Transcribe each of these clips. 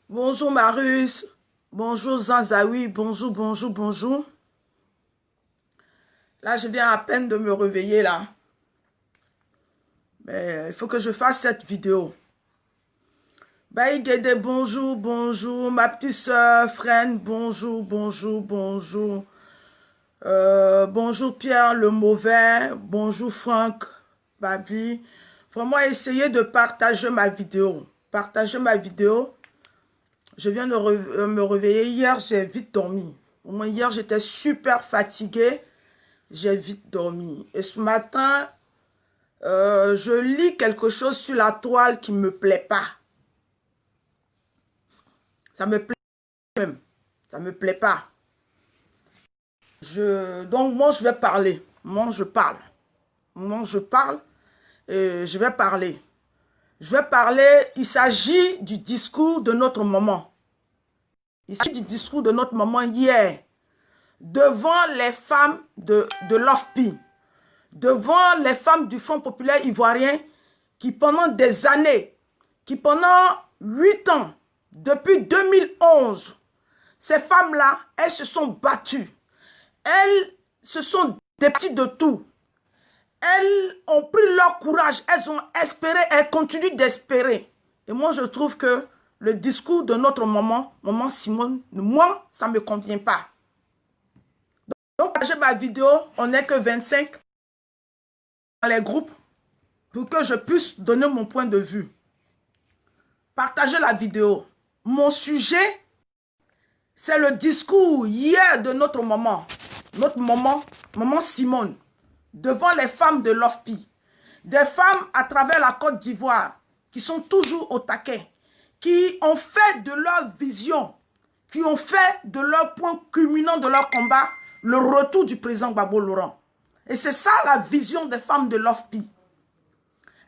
Bonjour Marius, bonjour Zanzaoui, bonjour. Là, je viens à peine de me réveiller là. Mais il faut que je fasse cette vidéo. Baïguede, bonjour. Ma petite soeur, Fren, bonjour. Bonjour Pierre le mauvais, bonjour Franck, Babi. Vraiment, essayez de partager ma vidéo. Partagez ma vidéo. Je viens de me réveiller. Hier, j'ai vite dormi. Au moins, hier, j'étais super fatiguée. J'ai vite dormi. Et ce matin, je lis quelque chose sur la toile qui ne me plaît pas. Ça me plaît même. Ça ne me plaît pas. Donc, moi, je vais parler. Moi, je parle. Et je vais parler. Il s'agit du discours de notre maman. Il s'agit du discours de notre maman hier. Devant les femmes de l'OFPI. Devant les femmes du Front populaire ivoirien qui pendant des années, qui pendant 8 ans, depuis 2011, ces femmes-là, elles se sont battues. Elles se sont départies de tout. Elles ont pris leur courage, elles ont espéré, elles continuent d'espérer. Et moi, je trouve que le discours de notre maman Simone, moi, ça ne me convient pas. Donc, j'ai ma vidéo, on n'est que 25 dans les groupes pour que je puisse donner mon point de vue. Partagez la vidéo. Mon sujet, c'est le discours hier de notre maman. Notre maman Simone, devant les femmes de l'OFPI. Des femmes à travers la Côte d'Ivoire qui sont toujours au taquet, qui ont fait de leur vision, qui ont fait de leur point culminant de leur combat, le retour du président Gbagbo Laurent. Et c'est ça la vision des femmes de l'OFPI.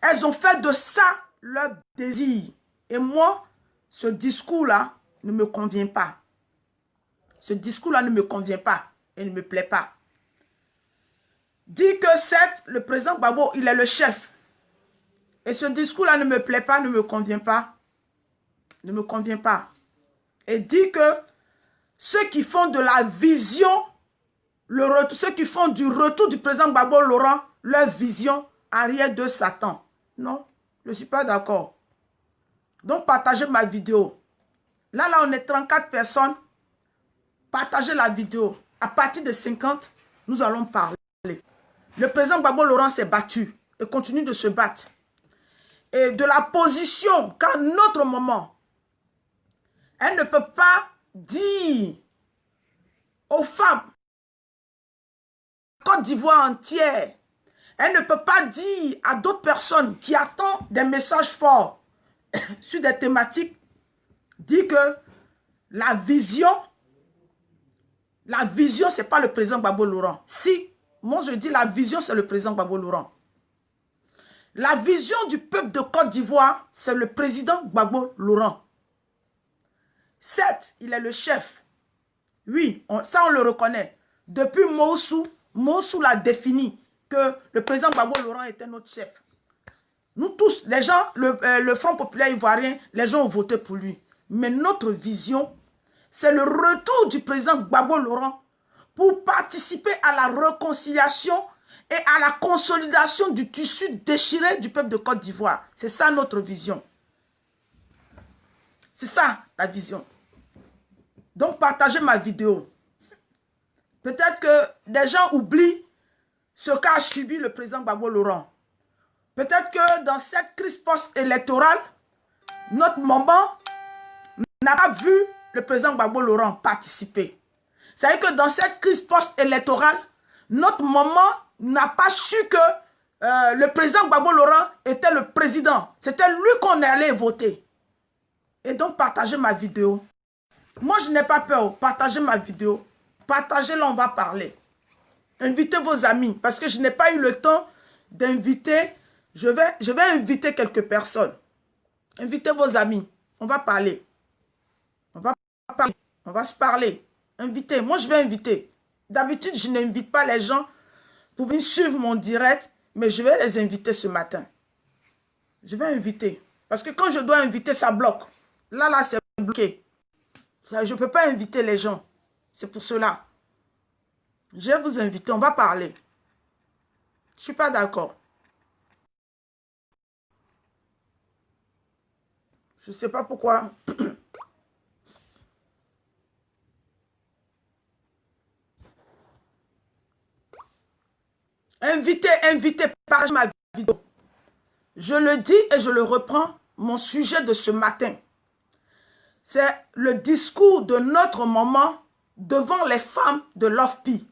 Elles ont fait de ça leur désir. Et moi, ce discours-là ne me convient pas. Ce discours-là ne me convient pas et ne me plaît pas. Dit que certes, le président Gbagbo, il est le chef. Et ce discours-là ne me plaît pas, ne me convient pas. Ne me convient pas. Et dit que ceux qui font de la vision, ceux qui font du retour du président Gbagbo Laurent, leur vision, arrière de Satan. Non, je ne suis pas d'accord. Donc, partagez ma vidéo. Là, on est 34 personnes. Partagez la vidéo. À partir de 50, nous allons parler. Le président Gbagbo Laurent s'est battu et continue de se battre. Et de la position qu'a notre maman, elle ne peut pas dire aux femmes, Côte d'Ivoire entière, elle ne peut pas dire à d'autres personnes qui attendent des messages forts sur des thématiques, dit que la vision, ce n'est pas le président Gbagbo Laurent. Si, moi je dis la vision, c'est le président Gbagbo Laurent. La vision du peuple de Côte d'Ivoire, c'est le président Gbagbo Laurent. Certes, il est le chef. Oui, ça on le reconnaît. Depuis Moussou l'a défini que le président Gbagbo Laurent était notre chef. Nous tous, les gens, le Front populaire ivoirien, les gens ont voté pour lui. Mais notre vision, c'est le retour du président Gbagbo Laurent pour participer à la réconciliation et à la consolidation du tissu déchiré du peuple de Côte d'Ivoire. C'est ça notre vision. C'est ça la vision. Donc partagez ma vidéo. Peut-être que des gens oublient ce qu'a subi le président Gbagbo Laurent. Peut-être que dans cette crise post-électorale, notre maman n'a pas vu le président Gbagbo Laurent participer. C'est-à-dire que dans cette crise post-électorale, notre maman n'a pas su que le président Gbagbo Laurent était le président. C'était lui qu'on allait voter. Et donc, partagez ma vidéo. Moi, je n'ai pas peur. Partagez ma vidéo. Partagez-la, on va parler. Invitez vos amis. Parce que je n'ai pas eu le temps d'inviter. Je vais inviter quelques personnes. Invitez vos amis. On va parler. On va parler. On va se parler. Invitez. Moi, je vais inviter. D'habitude, je n'invite pas les gens pour venir suivre mon direct. Mais je vais les inviter ce matin. Je vais inviter. Parce que quand je dois inviter, ça bloque. Là, c'est bloqué. bloqué. Je ne peux pas inviter les gens. C'est pour cela. Je vais vous inviter, on va parler. Je ne suis pas d'accord. Je ne sais pas pourquoi. Invitez, partagez ma vidéo. Je le dis et je le reprends, mon sujet de ce matin. C'est le discours de notre maman devant les femmes de l'OFPI.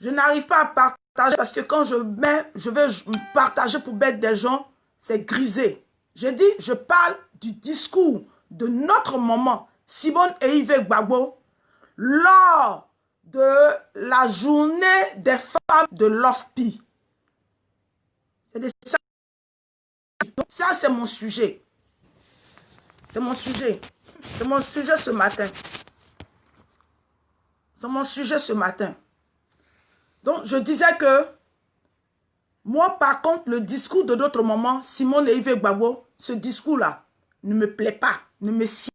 Je n'arrive pas à partager parce que quand je vais partager pour mettre des gens, c'est grisé. J'ai dit, je parle du discours de notre maman, Simone Eyive Gbagbo, lors de la journée des femmes de l'OFPI. Ça, c'est mon sujet. C'est mon sujet. C'est mon sujet ce matin. C'est mon sujet ce matin. Donc, je disais que moi, par contre, le discours de notre maman, Simone Eyive Gbagbo, ce discours-là ne me plaît pas, ne me sied.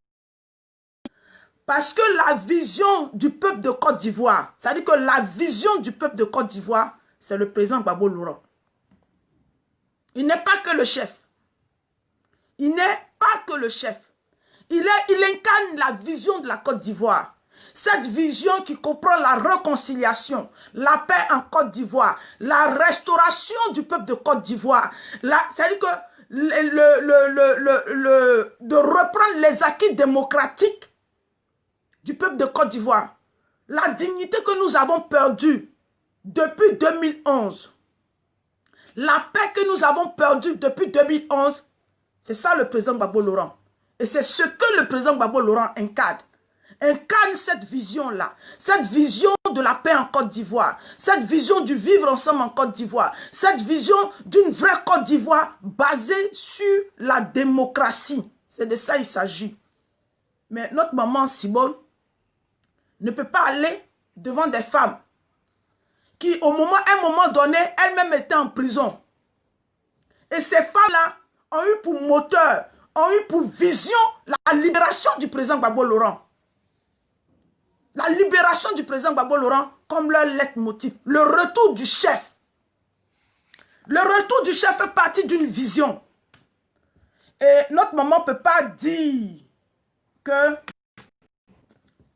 Parce que la vision du peuple de Côte d'Ivoire, c'est-à-dire que la vision du peuple de Côte d'Ivoire, c'est le président Gbagbo Laurent. Il n'est pas que le chef. Il n'est pas que le chef. Il incarne la vision de la Côte d'Ivoire. Cette vision qui comprend la réconciliation, la paix en Côte d'Ivoire, la restauration du peuple de Côte d'Ivoire. C'est-à-dire que de reprendre les acquis démocratiques du peuple de Côte d'Ivoire. La dignité que nous avons perdue depuis 2011. La paix que nous avons perdue depuis 2011. C'est ça le président Gbagbo Laurent. Et c'est ce que le président Gbagbo Laurent incarne. Incarne cette vision-là. Cette vision de la paix en Côte d'Ivoire. Cette vision du vivre ensemble en Côte d'Ivoire. Cette vision d'une vraie Côte d'Ivoire basée sur la démocratie. C'est de ça il s'agit. Mais notre maman Simone ne peut pas aller devant des femmes qui, à un moment donné, elles-mêmes étaient en prison. Et ces femmes-là ont eu pour moteur, ont eu pour vision la libération du président Gbagbo Laurent. La libération du président Gbagbo Laurent comme leur leitmotiv. Le retour du chef. Le retour du chef fait partie d'une vision. Et notre maman ne peut pas dire que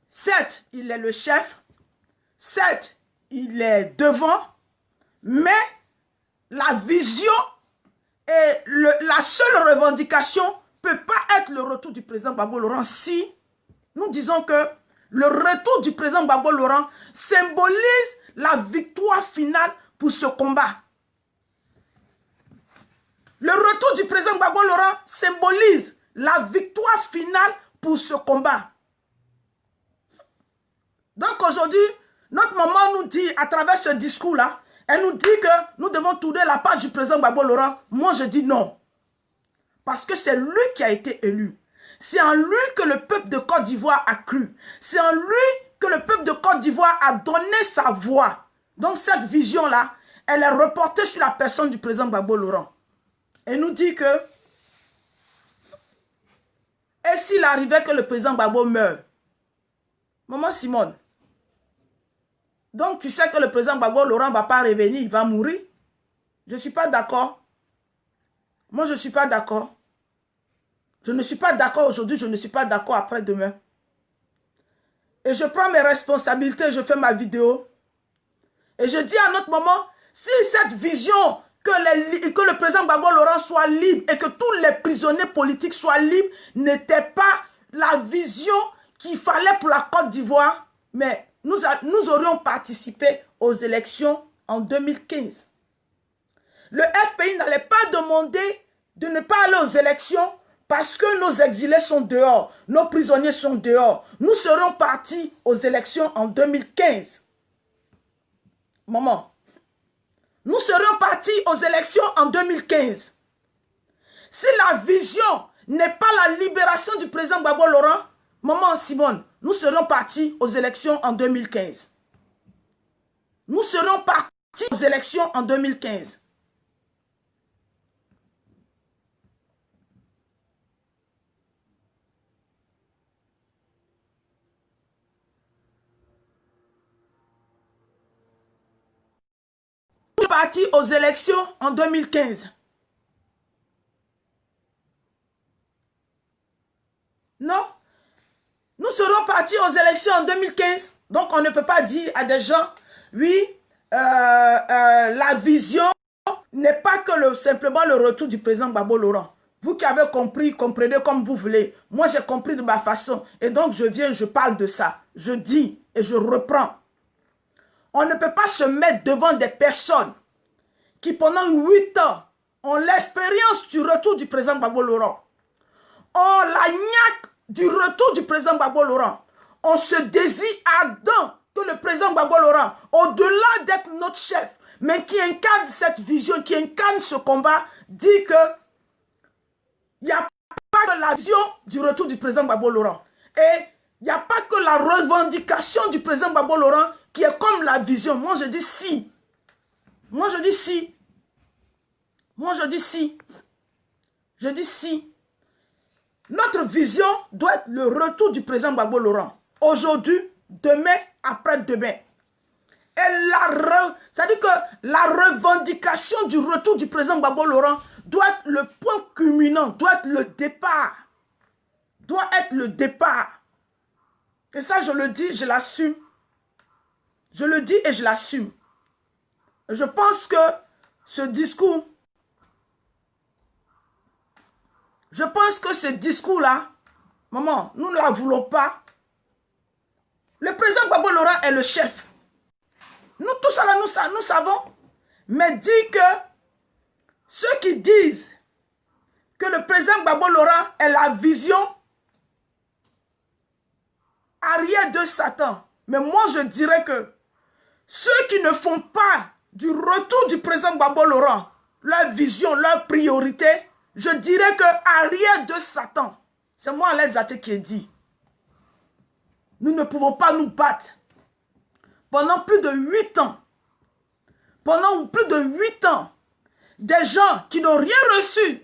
certes, il est le chef, certes, il est devant, mais la vision et la seule revendication ne peut pas être le retour du président Gbagbo Laurent si nous disons que le retour du président Gbagbo Laurent symbolise la victoire finale pour ce combat. Le retour du président Gbagbo Laurent symbolise la victoire finale pour ce combat. Donc aujourd'hui, notre maman nous dit à travers ce discours-là, elle nous dit que nous devons tourner la page du président Gbagbo Laurent. Moi, je dis non. Parce que c'est lui qui a été élu. C'est en lui que le peuple de Côte d'Ivoire a cru. C'est en lui que le peuple de Côte d'Ivoire a donné sa voix. Donc cette vision-là, elle est reportée sur la personne du président Gbagbo Laurent. Elle nous dit que, et s'il arrivait que le président Gbagbo meure, maman Simone, donc tu sais que le président Gbagbo Laurent ne va pas revenir, il va mourir. Je ne suis pas d'accord. Moi, je ne suis pas d'accord. Je ne suis pas d'accord aujourd'hui, je ne suis pas d'accord après-demain. Et je prends mes responsabilités, je fais ma vidéo. Et je dis à notre maman, si cette vision que le président Gbagbo Laurent soit libre et que tous les prisonniers politiques soient libres n'était pas la vision qu'il fallait pour la Côte d'Ivoire, mais nous aurions participé aux élections en 2015. Le FPI n'allait pas demander de ne pas aller aux élections parce que nos exilés sont dehors, nos prisonniers sont dehors. Nous serions partis aux élections en 2015. Maman, nous serions partis aux élections en 2015. Si la vision n'est pas la libération du président Gbagbo Laurent, maman Simone, nous serions partis aux élections en 2015. Nous serions partis aux élections en 2015. partis aux élections en 2015. Non. Nous serons partis aux élections en 2015. Donc, on ne peut pas dire à des gens, oui, la vision n'est pas que simplement le retour du président Gbagbo Laurent. Vous qui avez compris, comprenez comme vous voulez. Moi, j'ai compris de ma façon. Et donc, je viens, je parle de ça. Je dis et je reprends. On ne peut pas se mettre devant des personnes qui, pendant 8 ans, ont l'expérience du retour du président Gbagbo Laurent. Ont la niaque du retour du président Gbagbo Laurent. On se désire ardent que le président Gbagbo Laurent, au-delà d'être notre chef, mais qui incarne cette vision, qui incarne ce combat, dit que il n'y a pas que la vision du retour du président Gbagbo Laurent. Et il n'y a pas que la revendication du président Gbagbo Laurent qui est comme la vision. Moi, je dis si. Moi, je dis si. Moi, je dis si. Je dis si. Notre vision doit être le retour du président Gbagbo Laurent. Aujourd'hui, demain, après-demain. Et c'est-à-dire que la revendication du retour du président Gbagbo Laurent doit être le point culminant, doit être le départ. Doit être le départ. Et ça, je le dis, je l'assume. Je le dis et je l'assume. Je pense que ce discours, maman, nous ne la voulons pas. Le président Gbagbo Laurent est le chef. Nous tous là, nous savons. Mais dit que ceux qui disent que le président Gbagbo Laurent est la vision arrière de Satan. Mais moi, je dirais que ceux qui ne font pas du retour du président Gbagbo Laurent leur vision, leur priorité, je dirais que arrière de Satan. C'est moi, Alain Zaté, qui ai dit. Nous ne pouvons pas nous battre. Pendant plus de 8 ans, pendant plus de 8 ans, des gens qui n'ont rien reçu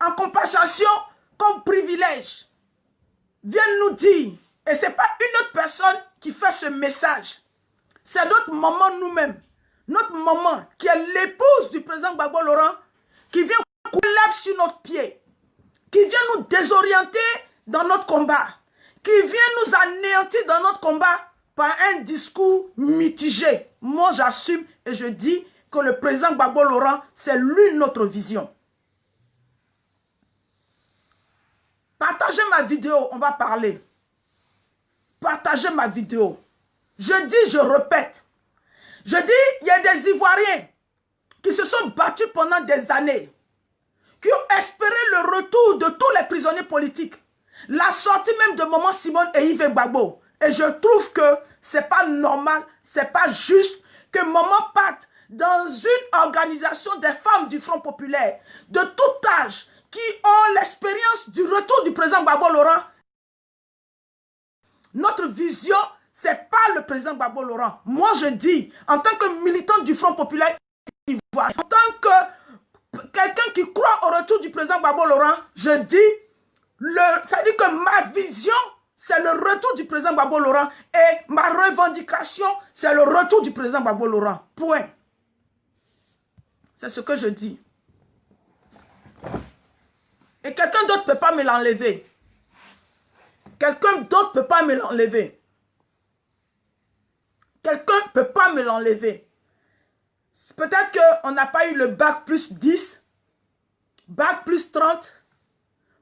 en compensation comme privilège viennent nous dire, et ce n'est pas une autre personne qui fait ce message, c'est notre maman nous-mêmes, notre maman qui est l'épouse du président Gbagbo Laurent, qui vient couler sur notre pied, qui vient nous désorienter dans notre combat, qui vient nous anéantir dans notre combat par un discours mitigé. Moi, j'assume et je dis que le président Gbagbo Laurent, c'est lui notre vision. Partagez ma vidéo, on va parler. Partagez ma vidéo. Je dis, je répète. Je dis, il y a des Ivoiriens qui se sont battus pendant des années, qui ont espéré le retour de tous les prisonniers politiques, la sortie même de Maman Simone et Yves Gbagbo. Et je trouve que ce n'est pas normal, ce n'est pas juste que Maman parte dans une organisation des femmes du Front Populaire de tout âge qui ont l'expérience du retour du président Gbagbo Laurent. Notre vision, ce n'est pas le président Gbagbo Laurent. Moi, je dis, en tant que militant du Front Populaire ivoirien, en tant que quelqu'un qui croit au retour du président Gbagbo Laurent, je dis, ça dit que ma vision, c'est le retour du président Gbagbo Laurent et ma revendication, c'est le retour du président Gbagbo Laurent. Point. C'est ce que je dis. Et quelqu'un d'autre ne peut pas me l'enlever. Quelqu'un d'autre ne peut pas me l'enlever. Quelqu'un ne peut pas me l'enlever. Peut-être qu'on n'a pas eu le bac plus 10, bac plus 30,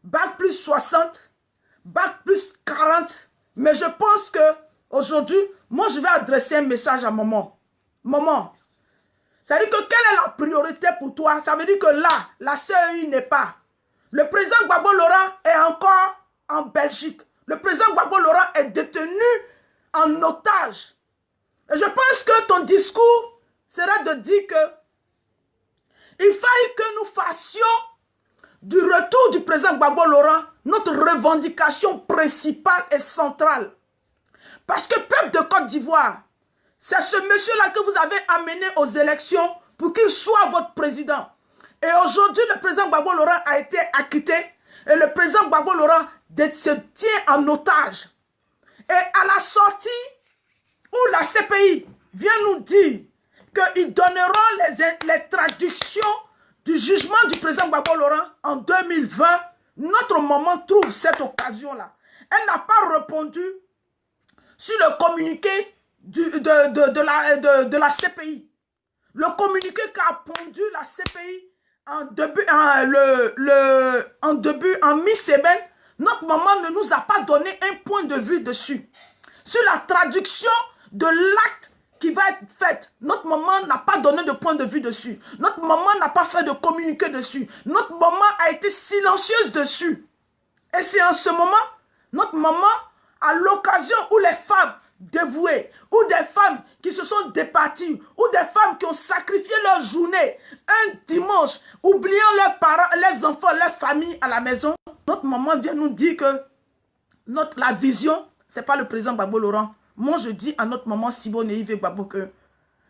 bac plus 60, bac plus 40. Mais je pense qu'aujourd'hui, moi je vais adresser un message à maman. Maman, ça veut dire que quelle est la priorité pour toi? Ça veut dire que là, la CEI n'est pas. Le président Gbagbo Laurent est encore en Belgique. Le président Gbagbo Laurent est détenu en otage. Et je pense que ton discours sera de dire que il faille que nous fassions du retour du président Gbagbo Laurent notre revendication principale et centrale. Parce que peuple de Côte d'Ivoire, c'est ce monsieur-là que vous avez amené aux élections pour qu'il soit votre président. Et aujourd'hui, le président Gbagbo Laurent a été acquitté et le président Gbagbo Laurent se tient en otage. Et à la sortie où la CPI vient nous dire qu'ils donneront les traductions du jugement du président Gbagbo Laurent en 2020. Notre maman trouve cette occasion-là. Elle n'a pas répondu sur le communiqué de la CPI. Le communiqué qu'a pondu la CPI en mi-semaine, notre maman ne nous a pas donné un point de vue dessus. Sur la traduction de l'acte qui va être fait, notre maman n'a pas donné de point de vue dessus. Notre maman n'a pas fait de communiqué dessus. Notre maman a été silencieuse dessus. Et c'est en ce moment, notre maman, à l'occasion où les femmes dévouées, ou des femmes qui se sont départies, ou des femmes qui ont sacrifié leur journée un dimanche, oubliant leurs parents, les enfants, leur famille à la maison, notre maman vient nous dire que la vision, ce n'est pas le président Gbagbo Laurent. Moi, je dis à notre maman Simone et Yves Gbagbo que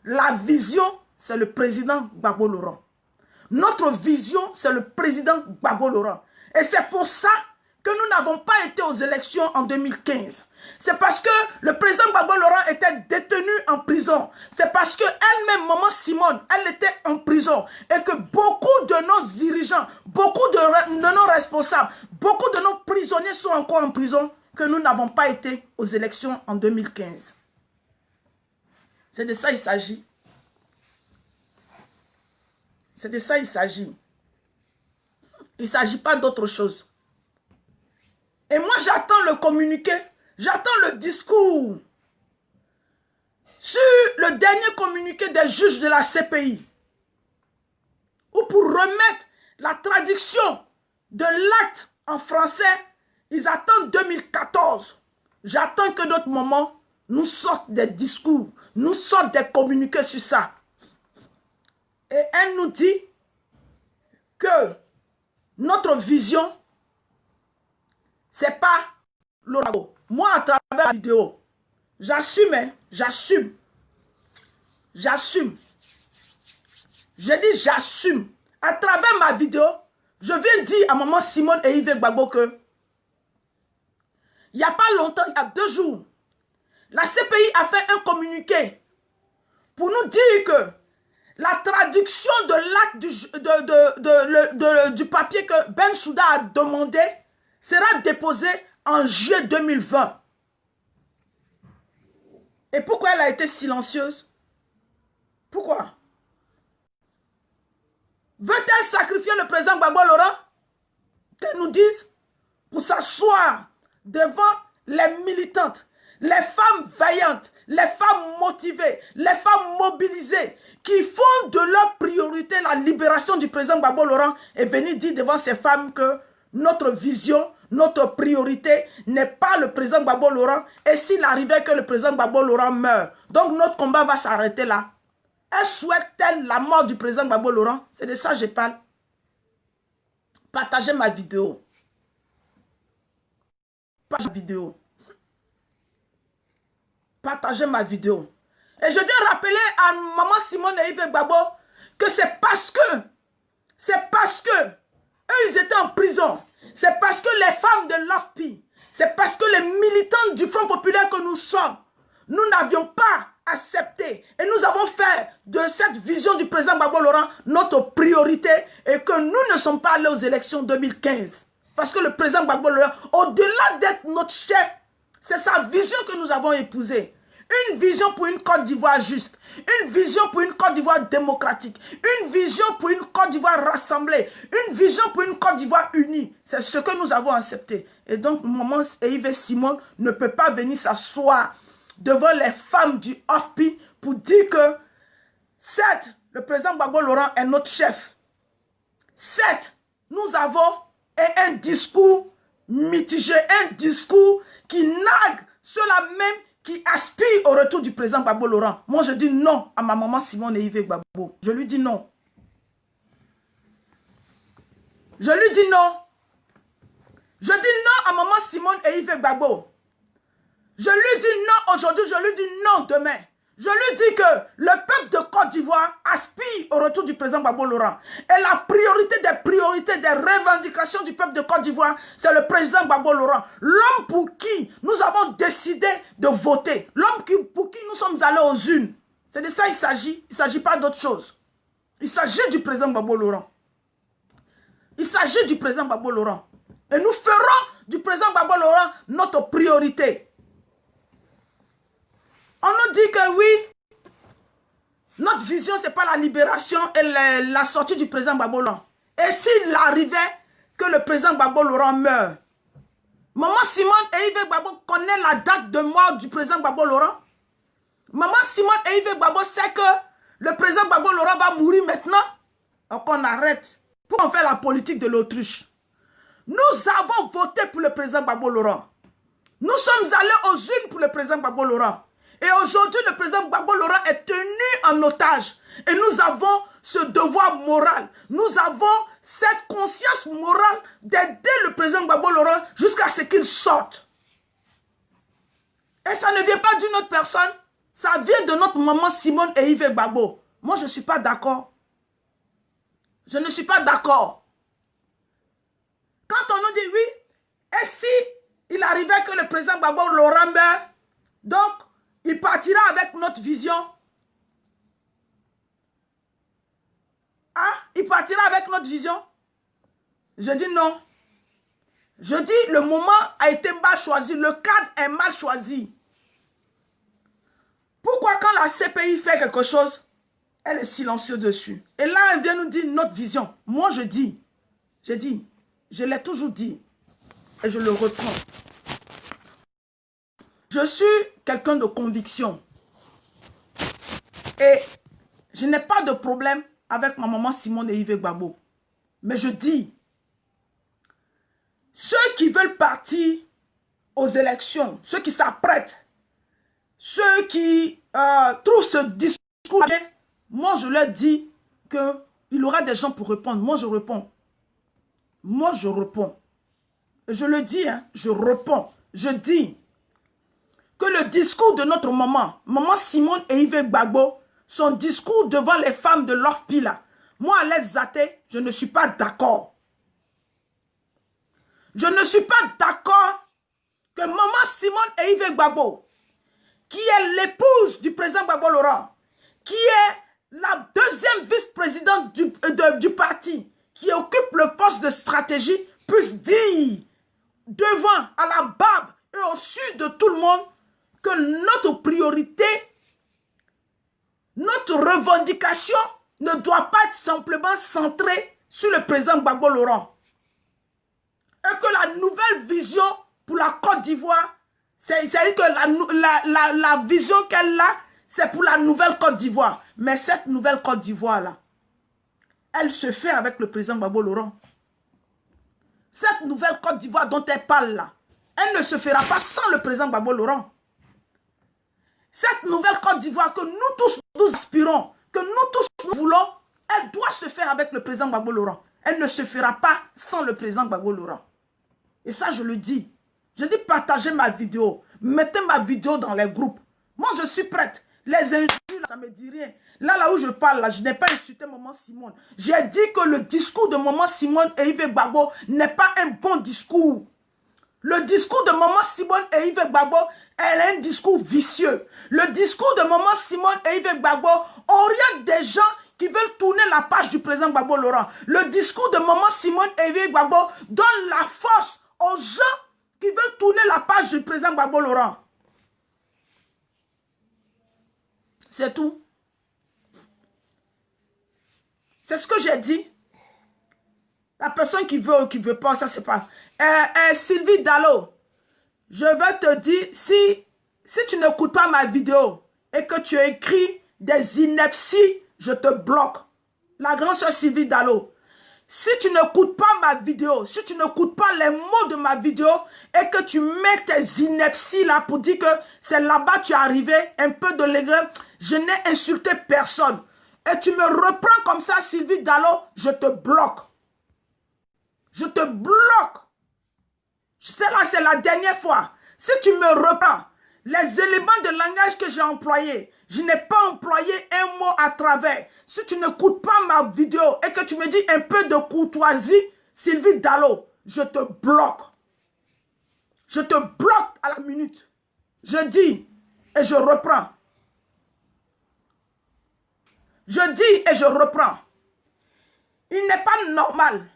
la vision, c'est le président Gbagbo Laurent. Notre vision, c'est le président Gbagbo Laurent. Et c'est pour ça que nous n'avons pas été aux élections en 2015. C'est parce que le président Gbagbo Laurent était détenu en prison. C'est parce que elle-même, maman Simone, elle était en prison. Et que beaucoup de nos dirigeants, beaucoup de nos responsables, beaucoup de nos prisonniers sont encore en prison, que nous n'avons pas été aux élections en 2015. C'est de ça il s'agit. C'est de ça il s'agit. Il ne s'agit pas d'autre chose. Et moi, j'attends le communiqué, j'attends le discours sur le dernier communiqué des juges de la CPI. Ou pour remettre la traduction de l'acte en français, ils attendent 2014. J'attends que notre maman nous sorte des discours, nous sorte des communiqués sur ça. Et elle nous dit que notre vision, c'est pas l'Orago. Moi, à travers la vidéo, j'assume, j'assume. J'assume. Je dis j'assume. À travers ma vidéo, je viens dire à maman Simone et Yves Gbagbo que il n'y a pas longtemps, il y a 2 jours, la CPI a fait un communiqué pour nous dire que la traduction de l'acte du papier que Bensouda a demandé sera déposée en juillet 2020. Et pourquoi elle a été silencieuse? Pourquoi? Veut-elle sacrifier le président Gbagbo Laurent? Qu'elle nous dise pour s'asseoir devant les militantes, les femmes vaillantes, les femmes motivées, les femmes mobilisées qui font de leur priorité la libération du président Gbagbo Laurent et venir dire devant ces femmes que notre vision, notre priorité n'est pas le président Gbagbo Laurent et s'il arrivait que le président Gbagbo Laurent meurt. Donc notre combat va s'arrêter là. Elle souhaite-t-elle la mort du président Gbagbo Laurent? C'est de ça que je parle. Partagez ma vidéo. Partagez ma vidéo. Et je viens rappeler à maman Simone et Yves Gbagbo que c'est parce que eux ils étaient en prison. C'est parce que les femmes de l'OFPI, c'est parce que les militants du Front Populaire que nous sommes, nous n'avions pas accepté et nous avons fait de cette vision du président Gbagbo Laurent notre priorité et que nous ne sommes pas allés aux élections 2015. Parce que le président Gbagbo Laurent, au-delà d'être notre chef, c'est sa vision que nous avons épousée. Une vision pour une Côte d'Ivoire juste. Une vision pour une Côte d'Ivoire démocratique. Une vision pour une Côte d'Ivoire rassemblée. Une vision pour une Côte d'Ivoire unie. C'est ce que nous avons accepté. Et donc, maman et Yves Simone ne peut pas venir s'asseoir devant les femmes du OFPI pour dire que, certes, le président Gbagbo Laurent est notre chef. Certes, nous avons un discours mitigé, un discours qui nague ceux-là même qui aspire au retour du président Gbagbo Laurent. Moi, je dis non à ma maman Simone et Yves Gbagbo. Je lui dis non. Je lui dis non. Je dis non à maman Simone et Yves Gbagbo. Je lui dis non aujourd'hui, je lui dis non demain. Je lui dis que le peuple de Côte d'Ivoire aspire au retour du président Gbagbo Laurent. Et la priorité, des revendications du peuple de Côte d'Ivoire, c'est le président Gbagbo Laurent. L'homme pour qui nous avons décidé de voter. L'homme pour qui nous sommes allés aux urnes. C'est de ça qu'il s'agit. Il ne s'agit pas d'autre chose. Il s'agit du président Gbagbo Laurent. Il s'agit du président Gbagbo Laurent. Et nous ferons du président Gbagbo Laurent notre priorité. On nous dit que oui, notre vision, ce n'est pas la libération et la sortie du président Gbagbo Laurent. Et s'il arrivait que le président Gbagbo Laurent meurt, Maman Simone et Yves Gbagbo connaissent la date de mort du président Gbagbo Laurent. Maman Simone et Yves Gbagbo sait que le président Gbagbo Laurent va mourir maintenant. Donc on arrête. Pour faire la politique de l'autruche. Nous avons voté pour le président Gbagbo Laurent. Nous sommes allés aux urnes pour le président Gbagbo Laurent. Et aujourd'hui, le président Gbagbo Laurent est tenu en otage. Et nous avons ce devoir moral. Nous avons cette conscience morale d'aider le président Gbagbo Laurent jusqu'à ce qu'il sorte. Et ça ne vient pas d'une autre personne. Ça vient de notre maman Simone et Yves Gbagbo. Moi, je ne suis pas d'accord. Je ne suis pas d'accord. Quand on nous dit oui, et si il arrivait que le président Gbagbo Laurent meurt, donc il partira avec notre vision. Hein? Il partira avec notre vision. Je dis non. Je dis le moment a été mal choisi. Le cadre est mal choisi. Pourquoi quand la CPI fait quelque chose, elle est silencieuse dessus. Et là, elle vient nous dire notre vision. Moi, je dis, je l'ai toujours dit. Et je le reprends. Je suis quelqu'un de conviction. Et je n'ai pas de problème avec ma maman Simone et Yves Gbagbo. Mais je dis, ceux qui veulent partir aux élections, ceux qui s'apprêtent, ceux qui trouvent ce discours, moi je leur dis qu'il y aura des gens pour répondre. Moi je réponds. Moi je réponds. Et je le dis, hein, je réponds. Je dis que le discours de notre maman, maman Simone et Yves Gbagbo, son discours devant les femmes de l'OFPILA, moi, Alex Zaté, je ne suis pas d'accord. Je ne suis pas d'accord que maman Simone et Yves Gbagbo, qui est l'épouse du président Gbagbo Laurent, qui est la deuxième vice-présidente du parti, qui occupe le poste de stratégie, puisse dire devant, à la barbe et au sud de tout le monde, que notre priorité, notre revendication ne doit pas être simplement centrée sur le président Gbagbo Laurent. Et que la nouvelle vision pour la Côte d'Ivoire, c'est-à-dire que la vision qu'elle a, c'est pour la nouvelle Côte d'Ivoire. Mais cette nouvelle Côte d'Ivoire-là, elle se fait avec le président Gbagbo Laurent. Cette nouvelle Côte d'Ivoire dont elle parle là, elle ne se fera pas sans le président Gbagbo Laurent. Cette nouvelle Côte d'Ivoire que nous tous nous aspirons, que nous tous nous voulons, elle doit se faire avec le président Gbagbo Laurent. Elle ne se fera pas sans le président Gbagbo Laurent. Et ça, je le dis. Je dis partagez ma vidéo. Mettez ma vidéo dans les groupes. Moi, je suis prête. Les injures, ça ne me dit rien. Là où je parle, là, je n'ai pas insulté maman Simone. J'ai dit que le discours de maman Simone et Yves Gbagbo n'est pas un bon discours. Le discours de maman Simone et Yves Gbagbo, elle a un discours vicieux. Le discours de maman Simone et Yves Gbagbo oriente des gens qui veulent tourner la page du président Gbagbo Laurent. Le discours de maman Simone et Yves Gbagbo donne la force aux gens qui veulent tourner la page du président Gbagbo Laurent. C'est tout. C'est ce que j'ai dit. La personne qui veut ou qui ne veut pas, ça c'est pas. Sylvie Dallot, je vais te dire, si tu n'écoutes pas ma vidéo et que tu écris des inepties, je te bloque. La grande soeur Sylvie Dallot, si tu n'écoutes pas ma vidéo, si tu n'écoutes pas les mots de ma vidéo et que tu mets tes inepties là pour dire que c'est là-bas tu es arrivé, un peu de l'aigreur, je n'ai insulté personne. Et tu me reprends comme ça, Sylvie Dallot, je te bloque. Je te bloque. C'est la dernière fois. Si tu me reprends, les éléments de langage que j'ai employés, je n'ai pas employé un mot à travers. Si tu n'écoutes pas ma vidéo et que tu me dis un peu de courtoisie, Sylvie Dallot, je te bloque. Je te bloque à la minute. Je dis et je reprends. Je dis et je reprends. Il n'est pas normal,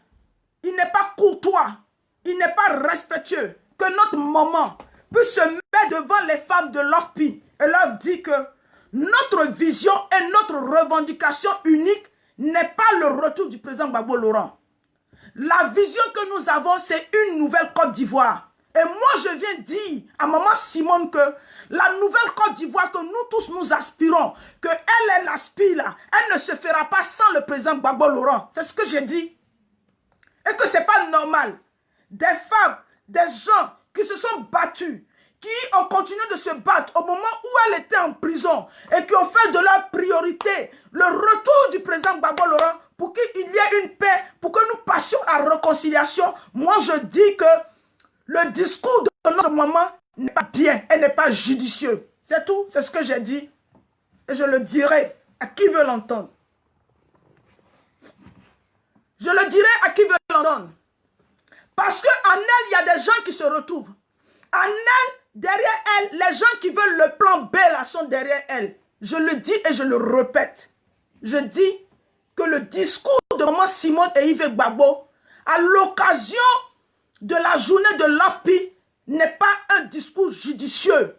il n'est pas courtois, il n'est pas respectueux que notre maman puisse se mettre devant les femmes de l'OFPI et leur dire que notre vision et notre revendication unique n'est pas le retour du président Gbagbo Laurent. La vision que nous avons, c'est une nouvelle Côte d'Ivoire. Et moi, je viens dire à maman Simone que la nouvelle Côte d'Ivoire que nous tous nous aspirons, qu'elle aspire là, elle ne se fera pas sans le président Gbagbo Laurent. C'est ce que j'ai dit. Et que ce n'est pas normal. Des femmes, des gens qui se sont battus, qui ont continué de se battre au moment où elle était en prison et qui ont fait de leur priorité le retour du président Gbagbo Laurent pour qu'il y ait une paix, pour que nous passions à la réconciliation. Moi, je dis que le discours de notre maman n'est pas bien, elle n'est pas judicieux. C'est tout, c'est ce que j'ai dit. Et je le dirai à qui veut l'entendre. Je le dirai à qui veut l'entendre. Parce qu'en elle, il y a des gens qui se retrouvent. En elle, derrière elle, les gens qui veulent le plan B là sont derrière elle. Je le dis et je le répète. Je dis que le discours de maman Simone et Yves Gbagbo, à l'occasion de la journée de l'OFPI, n'est pas un discours judicieux.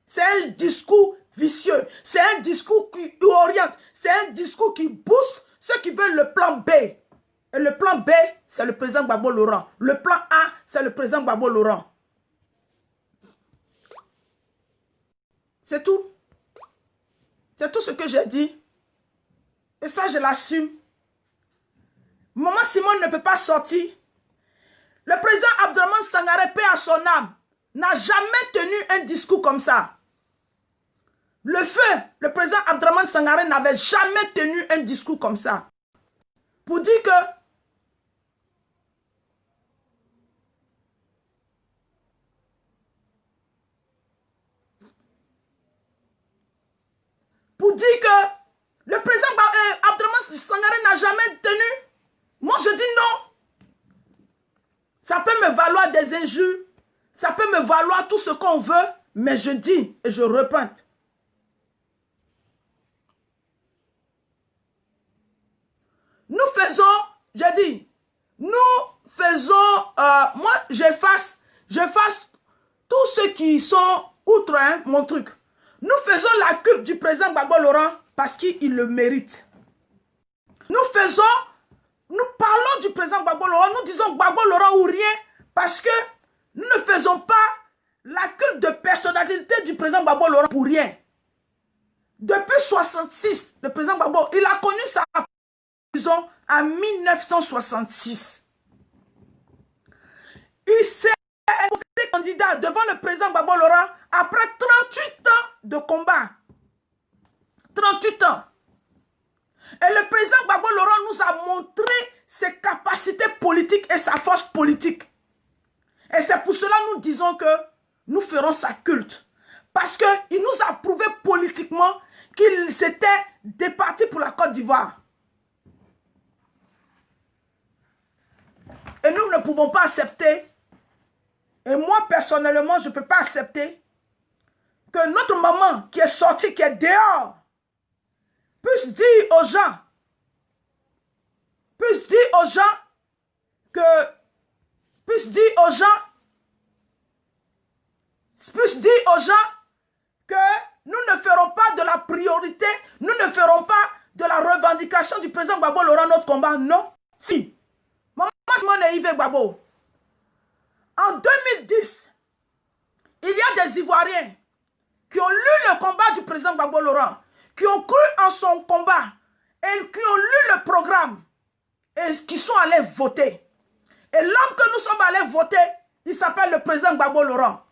C'est un discours vicieux. C'est un discours qui oriente. C'est un discours qui booste ceux qui veulent le plan B. Et le plan B, c'est le président Gbagbo Laurent. Le plan A, c'est le président Gbagbo Laurent. C'est tout. C'est tout ce que j'ai dit. Et ça, je l'assume. Maman Simone ne peut pas sortir. Le président Abdraman Sangaré, paix à son âme, n'a jamais tenu un discours comme ça. Le président Abdraman Sangaré n'avait jamais tenu un discours comme ça. Pour dire que le président Abdraman Sangaré n'a jamais tenu. Moi, je dis non. Ça peut me valoir des injures. Ça peut me valoir tout ce qu'on veut. Mais je dis et je répète. Nous faisons, j'ai dit, nous faisons, moi, j'efface tous ceux qui sont outre mon truc. Nous faisons la culte du président Gbagbo Laurent parce qu'il le mérite. Nous parlons du président Gbagbo Laurent, nous disons Gbagbo Laurent ou rien parce que nous ne faisons pas la culte de personnalité du président Gbagbo Laurent pour rien. Depuis 1966, le président Gbagbo, il a connu sa prison en 1966. Il s'est posé candidat devant le président Gbagbo Laurent après 38 ans de combat. 38 ans. Et le président Gbagbo Laurent nous a montré ses capacités politiques et sa force politique. Et c'est pour cela que nous disons que nous ferons sa culte. Parce qu'il nous a prouvé politiquement qu'il s'était départi pour la Côte d'Ivoire. Et nous ne pouvons pas accepter, et moi personnellement je ne peux pas accepter, que notre maman qui est sortie, qui est dehors, puisse dire aux gens que nous ne ferons pas de la priorité, nous ne ferons pas de la revendication du président Gbagbo Laurent notre combat. Non. Si. Maman Simone et Yves Gbagbo. En 2010, il y a des Ivoiriens qui ont lu le combat du président Gbagbo Laurent, qui ont cru en son combat et qui ont lu le programme et qui sont allés voter. Et l'homme que nous sommes allés voter, il s'appelle le président Gbagbo Laurent.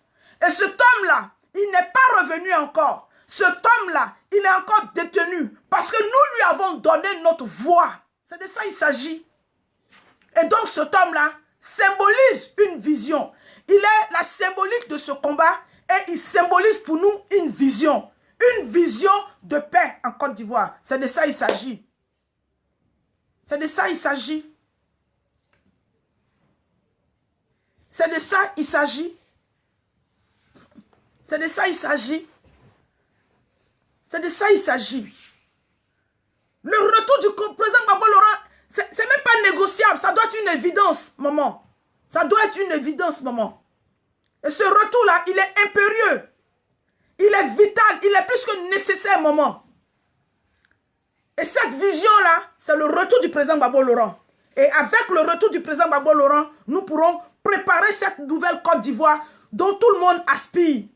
Et cet homme-là, il n'est pas revenu encore. Cet homme-là, il est encore détenu parce que nous lui avons donné notre voix. C'est de ça qu'il s'agit. Et donc cet homme-là symbolise une vision. Il est la symbolique de ce combat et il symbolise pour nous une vision. Une vision de paix en Côte d'Ivoire. C'est de ça qu'il s'agit. C'est de ça qu'il s'agit. C'est de ça qu'il s'agit. C'est de ça qu'il s'agit. C'est de ça qu'il s'agit. Le retour du président Gbagbo Laurent, c'est même pas négociable. Ça doit être une évidence, maman. Ça doit être une évidence, maman. Et ce retour-là, il est impérieux. Il est vital. Il est plus que nécessaire, maman. Et cette vision-là, c'est le retour du président Gbagbo Laurent. Et avec le retour du président Gbagbo Laurent, nous pourrons préparer cette nouvelle Côte d'Ivoire dont tout le monde aspire.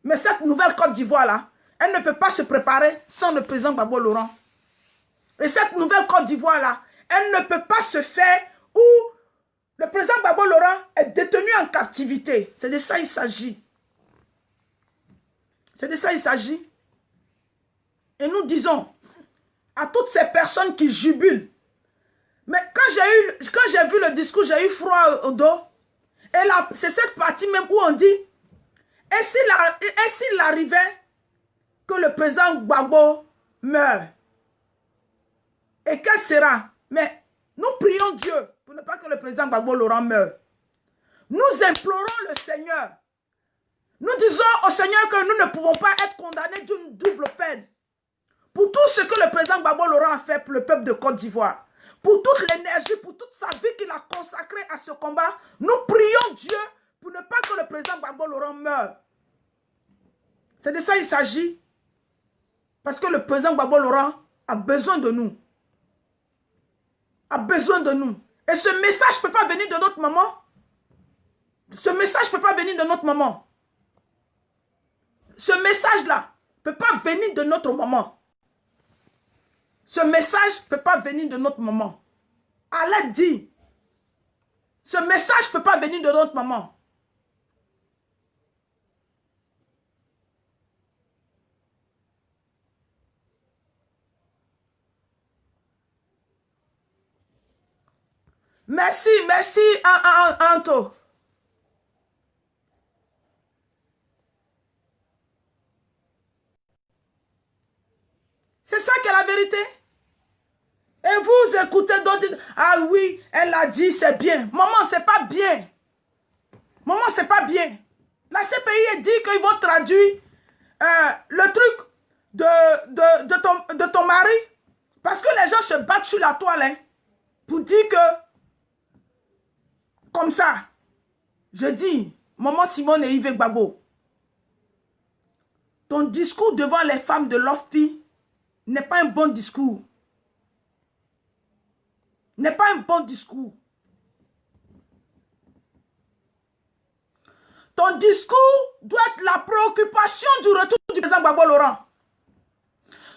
Mais cette nouvelle Côte d'Ivoire-là, elle ne peut pas se préparer sans le président Gbagbo Laurent. Et cette nouvelle Côte d'Ivoire-là, elle ne peut pas se faire où le président Gbagbo Laurent est détenu en captivité. C'est de ça il s'agit. C'est de ça il s'agit. Et nous disons à toutes ces personnes qui jubilent. Mais quand j'ai vu le discours, j'ai eu froid au dos. Et là, c'est cette partie même où on dit, et s'il arrivait que le président Gbagbo meure, et quel sera? Mais nous prions Dieu pour ne pas que le président Gbagbo Laurent meure. Nous implorons le Seigneur. Nous disons au Seigneur que nous ne pouvons pas être condamnés d'une double peine. Pour tout ce que le président Gbagbo Laurent a fait pour le peuple de Côte d'Ivoire, pour toute l'énergie, pour toute sa vie qu'il a consacrée à ce combat, nous prions Dieu pour ne pas que le président Gbagbo Laurent meure. C'est de ça il s'agit. Parce que le président Gbagbo Laurent a besoin de nous. A besoin de nous. Et ce message ne peut pas venir de notre maman. Ce message ne peut pas venir de notre maman. Ce message-là ne peut pas venir de notre maman. Ce message ne peut pas venir de notre maman. Allah dit, ce message ne peut pas venir de notre maman. Merci, merci, Anto. C'est ça qui est la vérité. Et vous écoutez d'autres, ah oui, elle a dit, c'est bien. Maman, c'est pas bien. Maman, c'est pas bien. La CPI dit qu'ils vont traduire le truc de ton mari. Parce que les gens se battent sur la toile hein, pour dire que, comme ça, je dis, maman Simone et Yves Gbagbo, ton discours devant les femmes de l'OFPI n'est pas un bon discours. N'est pas un bon discours. Ton discours doit être la préoccupation du retour du président Gbagbo Laurent.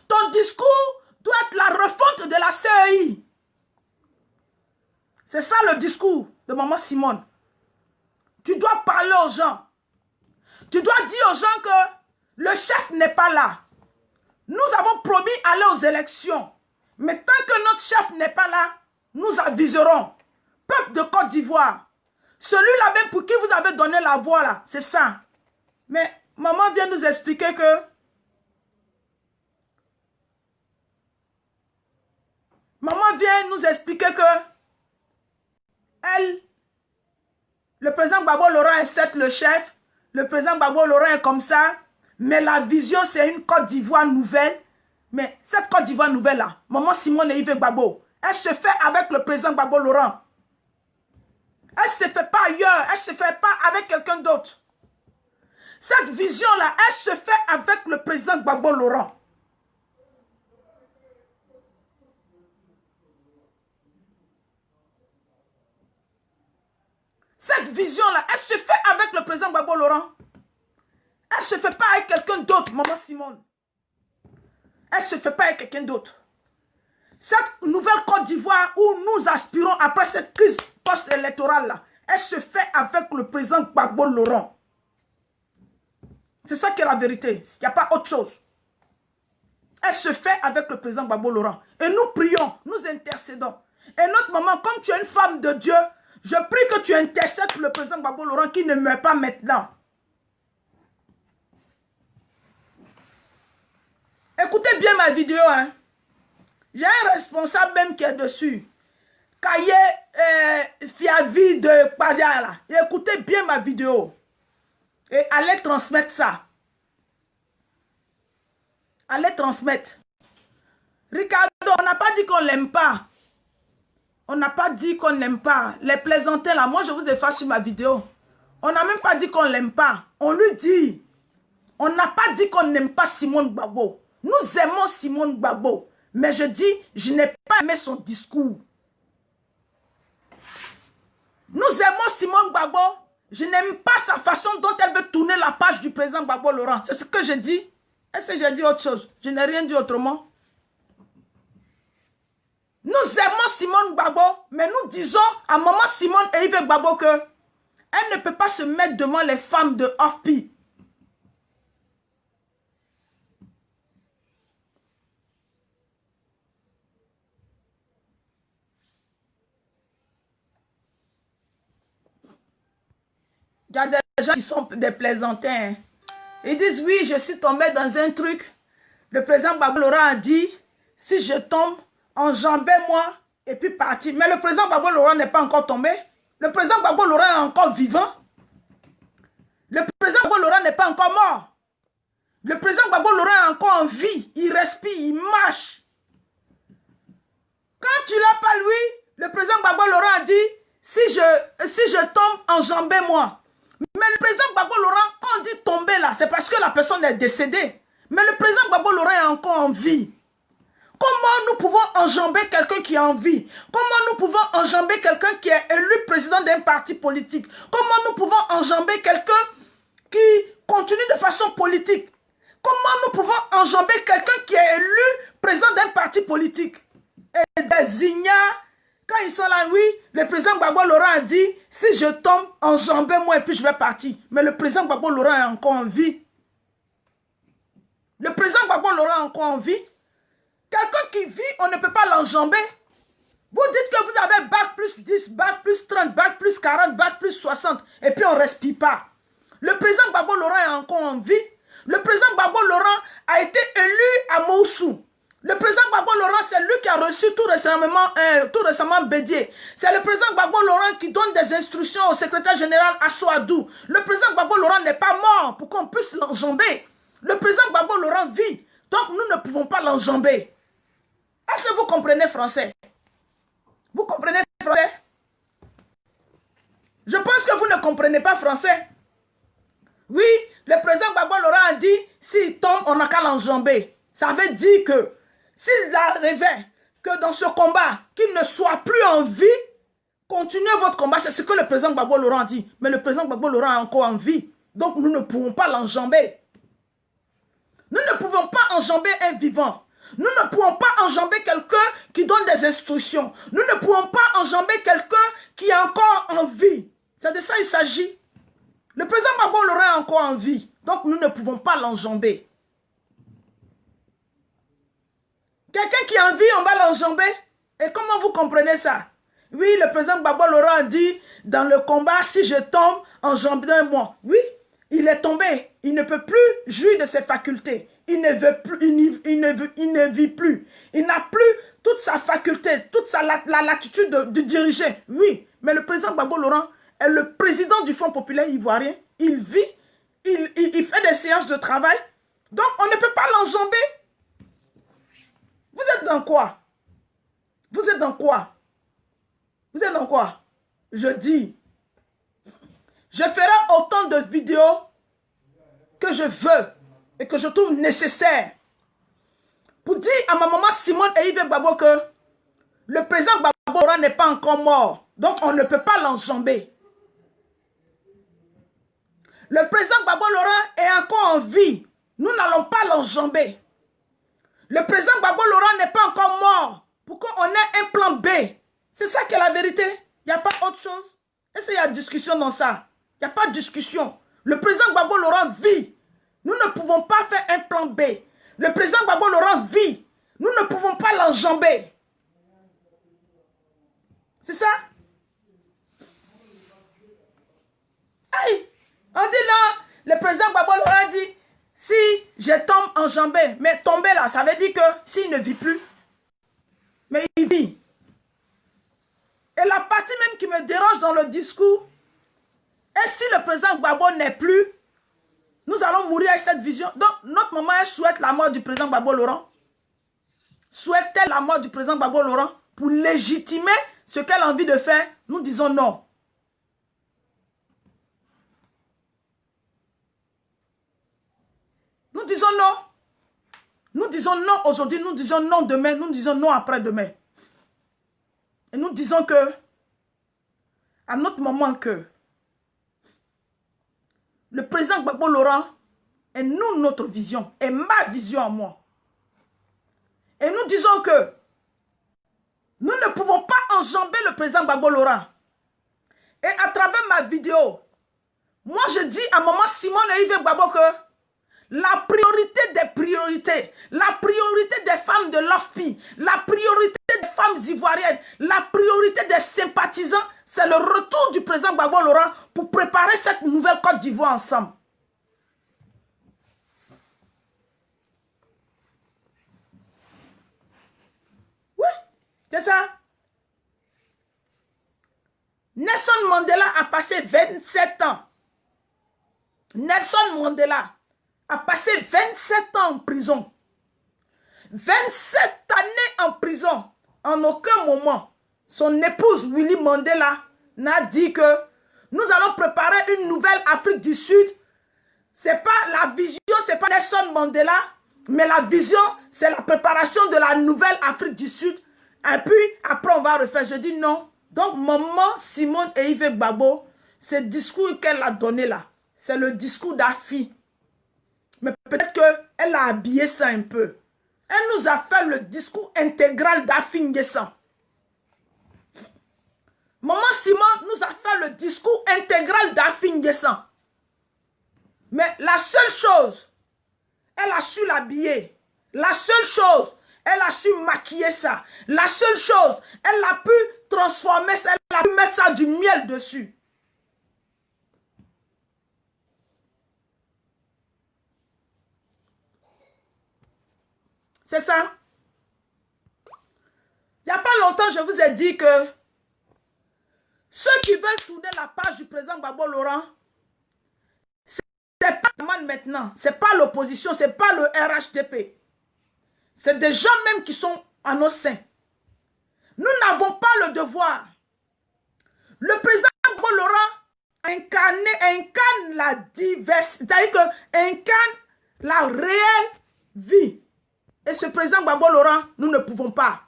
Ton discours doit être la refonte de la CEI. C'est ça le discours de maman Simone. Tu dois parler aux gens. Tu dois dire aux gens que le chef n'est pas là. Nous avons promis aller aux élections. Mais tant que notre chef n'est pas là, nous aviserons. Peuple de Côte d'Ivoire. Celui-là même pour qui vous avez donné la voix là, c'est ça. Mais maman vient nous expliquer que le président Gbagbo Laurent est certes le chef, le président Gbagbo Laurent est comme ça, mais la vision c'est une Côte d'Ivoire nouvelle. Mais cette Côte d'Ivoire nouvelle là, maman Simone et Yves Gbagbo, elle se fait avec le président Gbagbo Laurent. Elle ne se fait pas ailleurs, elle ne se fait pas avec quelqu'un d'autre. Cette vision-là, elle se fait avec le président Gbagbo Laurent. Cette vision-là, elle se fait avec le président Gbagbo Laurent. Elle ne se fait pas avec quelqu'un d'autre, maman Simone. Elle ne se fait pas avec quelqu'un d'autre. Cette nouvelle Côte d'Ivoire où nous aspirons après cette crise post-électorale-là, elle se fait avec le président Gbagbo Laurent. C'est ça qui est la vérité. Il n'y a pas autre chose. Elle se fait avec le président Gbagbo Laurent. Et nous prions, nous intercédons. Et notre maman, comme tu es une femme de Dieu, je prie que tu intercèdes pour le président Gbagbo Laurent qui ne meurt pas maintenant. Écoutez bien ma vidéo, hein. J'ai un responsable même qui est dessus. Kaye Fiavi de Kpadjala. Écoutez bien ma vidéo. Et allez transmettre ça. Allez transmettre. Ricardo, on n'a pas dit qu'on l'aime pas. On n'a pas dit qu'on n'aime pas. Les plaisantins là, moi je vous efface sur ma vidéo. On n'a même pas dit qu'on l'aime pas. On lui dit. On n'a pas dit qu'on n'aime pas Simone Gbagbo. Nous aimons Simone Gbagbo. Mais je dis, je n'ai pas aimé son discours. Nous aimons Simone Gbagbo. Je n'aime pas sa façon dont elle veut tourner la page du président Gbagbo Laurent. C'est ce que je dis. Est-ce que j'ai dit autre chose? Je n'ai rien dit autrement. Nous aimons Simone Gbagbo, mais nous disons à maman Simone et Yves Gbagbo que elle ne peut pas se mettre devant les femmes de OFPI. Il y a des gens qui sont des plaisantins. Ils disent, oui, je suis tombé dans un truc. Le président Gbagbo Laurent a dit, si je tombe, enjambez-moi et puis parti. Mais le président Gbagbo Laurent n'est pas encore tombé. Le président Gbagbo Laurent est encore vivant. Le président Gbagbo Laurent n'est pas encore mort. Le président Gbagbo Laurent est encore en vie. Il respire, il marche. Quand tu l'as pas lui, le président Gbagbo Laurent a dit, si je tombe, enjambez-moi. Mais le président Gbagbo Laurent, quand on dit tomber là, c'est parce que la personne est décédée. Mais le président Gbagbo Laurent est encore en vie. Comment nous pouvons enjamber quelqu'un qui est en vie? Comment nous pouvons enjamber quelqu'un qui est élu président d'un parti politique? Comment nous pouvons enjamber quelqu'un qui continue de façon politique? Comment nous pouvons enjamber quelqu'un qui est élu président d'un parti politique? Et des ignares, quand ils sont là, oui, le président Gbagbo Laurent a dit, si je tombe, enjambez-moi et puis je vais partir. Mais le président Gbagbo Laurent est encore en vie. Le président Gbagbo Laurent est encore en vie. Quelqu'un qui vit, on ne peut pas l'enjamber. Vous dites que vous avez bac plus 10, bac plus 30, bac plus 40, bac plus 60, et puis on ne respire pas. Le président Gbagbo Laurent est encore en vie. Le président Gbagbo Laurent a été élu à Moussou. Le président Gbagbo Laurent, c'est lui qui a reçu tout récemment Bédié. C'est le président Gbagbo Laurent qui donne des instructions au secrétaire général Assouadou. Le président Gbagbo Laurent n'est pas mort pour qu'on puisse l'enjamber. Le président Gbagbo Laurent vit. Donc nous ne pouvons pas l'enjamber. Est-ce que vous comprenez français? Vous comprenez français? Je pense que vous ne comprenez pas français. Oui, le président Gbagbo Laurent a dit, s'il tombe, on n'a qu'à l'enjamber. Ça veut dire que s'il arrivait que dans ce combat, qu'il ne soit plus en vie, continuez votre combat. C'est ce que le président Gbagbo Laurent dit. Mais le président Gbagbo Laurent est encore en vie. Donc nous ne pouvons pas l'enjamber. Nous ne pouvons pas enjamber un vivant. Nous ne pouvons pas enjamber quelqu'un qui donne des instructions. Nous ne pouvons pas enjamber quelqu'un qui est encore en vie. C'est de ça qu'il s'agit. Le président Gbagbo Laurent est encore en vie. Donc nous ne pouvons pas l'enjamber. Quelqu'un qui est en vie, on va l'enjamber. Et comment vous comprenez ça? Oui, le président Gbagbo Laurent a dit, dans le combat, si je tombe, enjambez-moi. Oui, il est tombé. Il ne peut plus jouir de ses facultés. Il ne veut plus, il ne vit plus. Il n'a plus toute sa faculté, toute la latitude de diriger. Oui, mais le président Gbagbo Laurent est le président du Front populaire ivoirien. Il vit, il fait des séances de travail. Donc, on ne peut pas l'enjamber. Vous êtes dans quoi? Vous êtes dans quoi? Vous êtes dans quoi? Je dis, je ferai autant de vidéos que je veux et que je trouve nécessaire pour dire à ma maman Simone et Yves Gbagbo que le président Gbagbo Laurent n'est pas encore mort. Donc on ne peut pas l'enjamber. Le président Gbagbo Laurent est encore en vie. Nous n'allons pas l'enjamber. Le président Gbagbo Laurent n'est pas encore mort. Pourquoi on ait un plan B? C'est ça qui est la vérité. Il n'y a pas autre chose. Est-ce qu'il y a discussion dans ça? Il n'y a pas de discussion. Le président Gbagbo Laurent vit. Nous ne pouvons pas faire un plan B. Le président Gbagbo Laurent vit. Nous ne pouvons pas l'enjamber. C'est ça? Aïe! On dit là, le président Gbagbo Laurent dit, si je tombe enjambé, mais tomber là, ça veut dire que s'il ne vit plus, mais il vit. Et la partie même qui me dérange dans le discours, et si le président Gbagbo n'est plus, nous allons mourir avec cette vision. Donc, notre maman, elle souhaite la mort du président Gbagbo Laurent. souhaitait la mort du président Gbagbo Laurent pour légitimer ce qu'elle a envie de faire, nous disons non. Nous disons non. Nous disons non aujourd'hui, nous disons non demain, nous disons non après-demain. Et nous disons que, à notre moment que, le président Gbagbo Laurent est notre vision, est ma vision à moi. Et nous disons que nous ne pouvons pas enjamber le président Gbagbo Laurent. Et à travers ma vidéo, moi je dis à maman Simone et Yves Gbagbo que la priorité des priorités, la priorité des femmes de l'OFPI, la priorité des femmes ivoiriennes, la priorité des sympathisants, c'est le retour du président Gbagbo Laurent pour préparer cette nouvelle Côte d'Ivoire ensemble. Oui, c'est ça. Nelson Mandela a passé 27 ans. Nelson Mandela a passé 27 ans en prison. 27 années en prison. En aucun moment, son épouse Willy Mandela n'a dit que nous allons préparer une nouvelle Afrique du Sud. C'est pas la vision, c'est pas Nelson Mandela, mais la vision, c'est la préparation de la nouvelle Afrique du Sud. Et puis, après, on va refaire. Je dis non. Donc, maman Simone et Yves Gbagbo, ce discours qu'elle a donné là, c'est le discours d'Afi. Mais peut-être qu'elle a habillé ça un peu. Elle nous a fait le discours intégral d'Afi N'Guessan. Maman Simone nous a fait le discours intégral d'Afi N'Guessan. Mais la seule chose, elle a su l'habiller. La seule chose, elle a su maquiller ça. La seule chose, elle a pu transformer ça, elle a pu mettre ça du miel dessus. C'est ça. Il n'y a pas longtemps, je vous ai dit que ceux qui veulent tourner la page du président Gbagbo Laurent, c'est pas maintenant, c'est pas l'opposition, c'est pas le RHDP. C'est des gens même qui sont à nos seins. Nous n'avons pas le devoir. Le président Gbagbo Laurent incarne la diversité, c'est-à-dire que incarne la réelle vie. Et ce président Gbagbo Laurent, nous ne pouvons pas.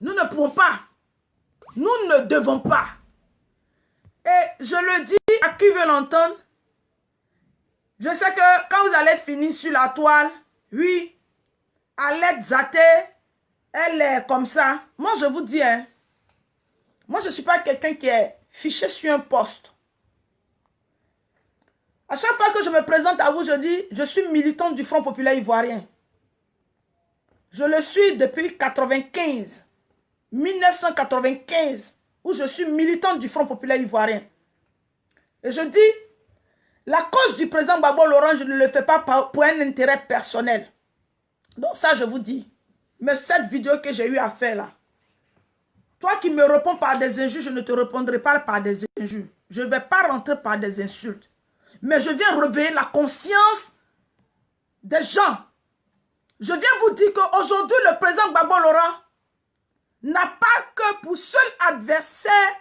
Nous ne pouvons pas. Nous ne devons pas. Et je le dis à qui veut l'entendre. Je sais que quand vous allez finir sur la toile, oui, Alette Zaté, elle est comme ça. Moi, je vous dis, hein, moi, je ne suis pas quelqu'un qui est fiché sur un poste. À chaque fois que je me présente à vous, je dis, je suis militante du Front populaire ivoirien. Je le suis depuis 1995, où je suis militante du Front populaire ivoirien. Et je dis, la cause du président Gbagbo Laurent, je ne le fais pas pour un intérêt personnel. Donc ça, je vous dis. Mais cette vidéo que j'ai eu à faire là, toi qui me réponds par des injures, je ne te répondrai pas par des injures. Je ne vais pas rentrer par des insultes. Mais je viens réveiller la conscience des gens. Je viens vous dire qu'aujourd'hui, le président Gbagbo Laurent n'a pas que pour seul adversaire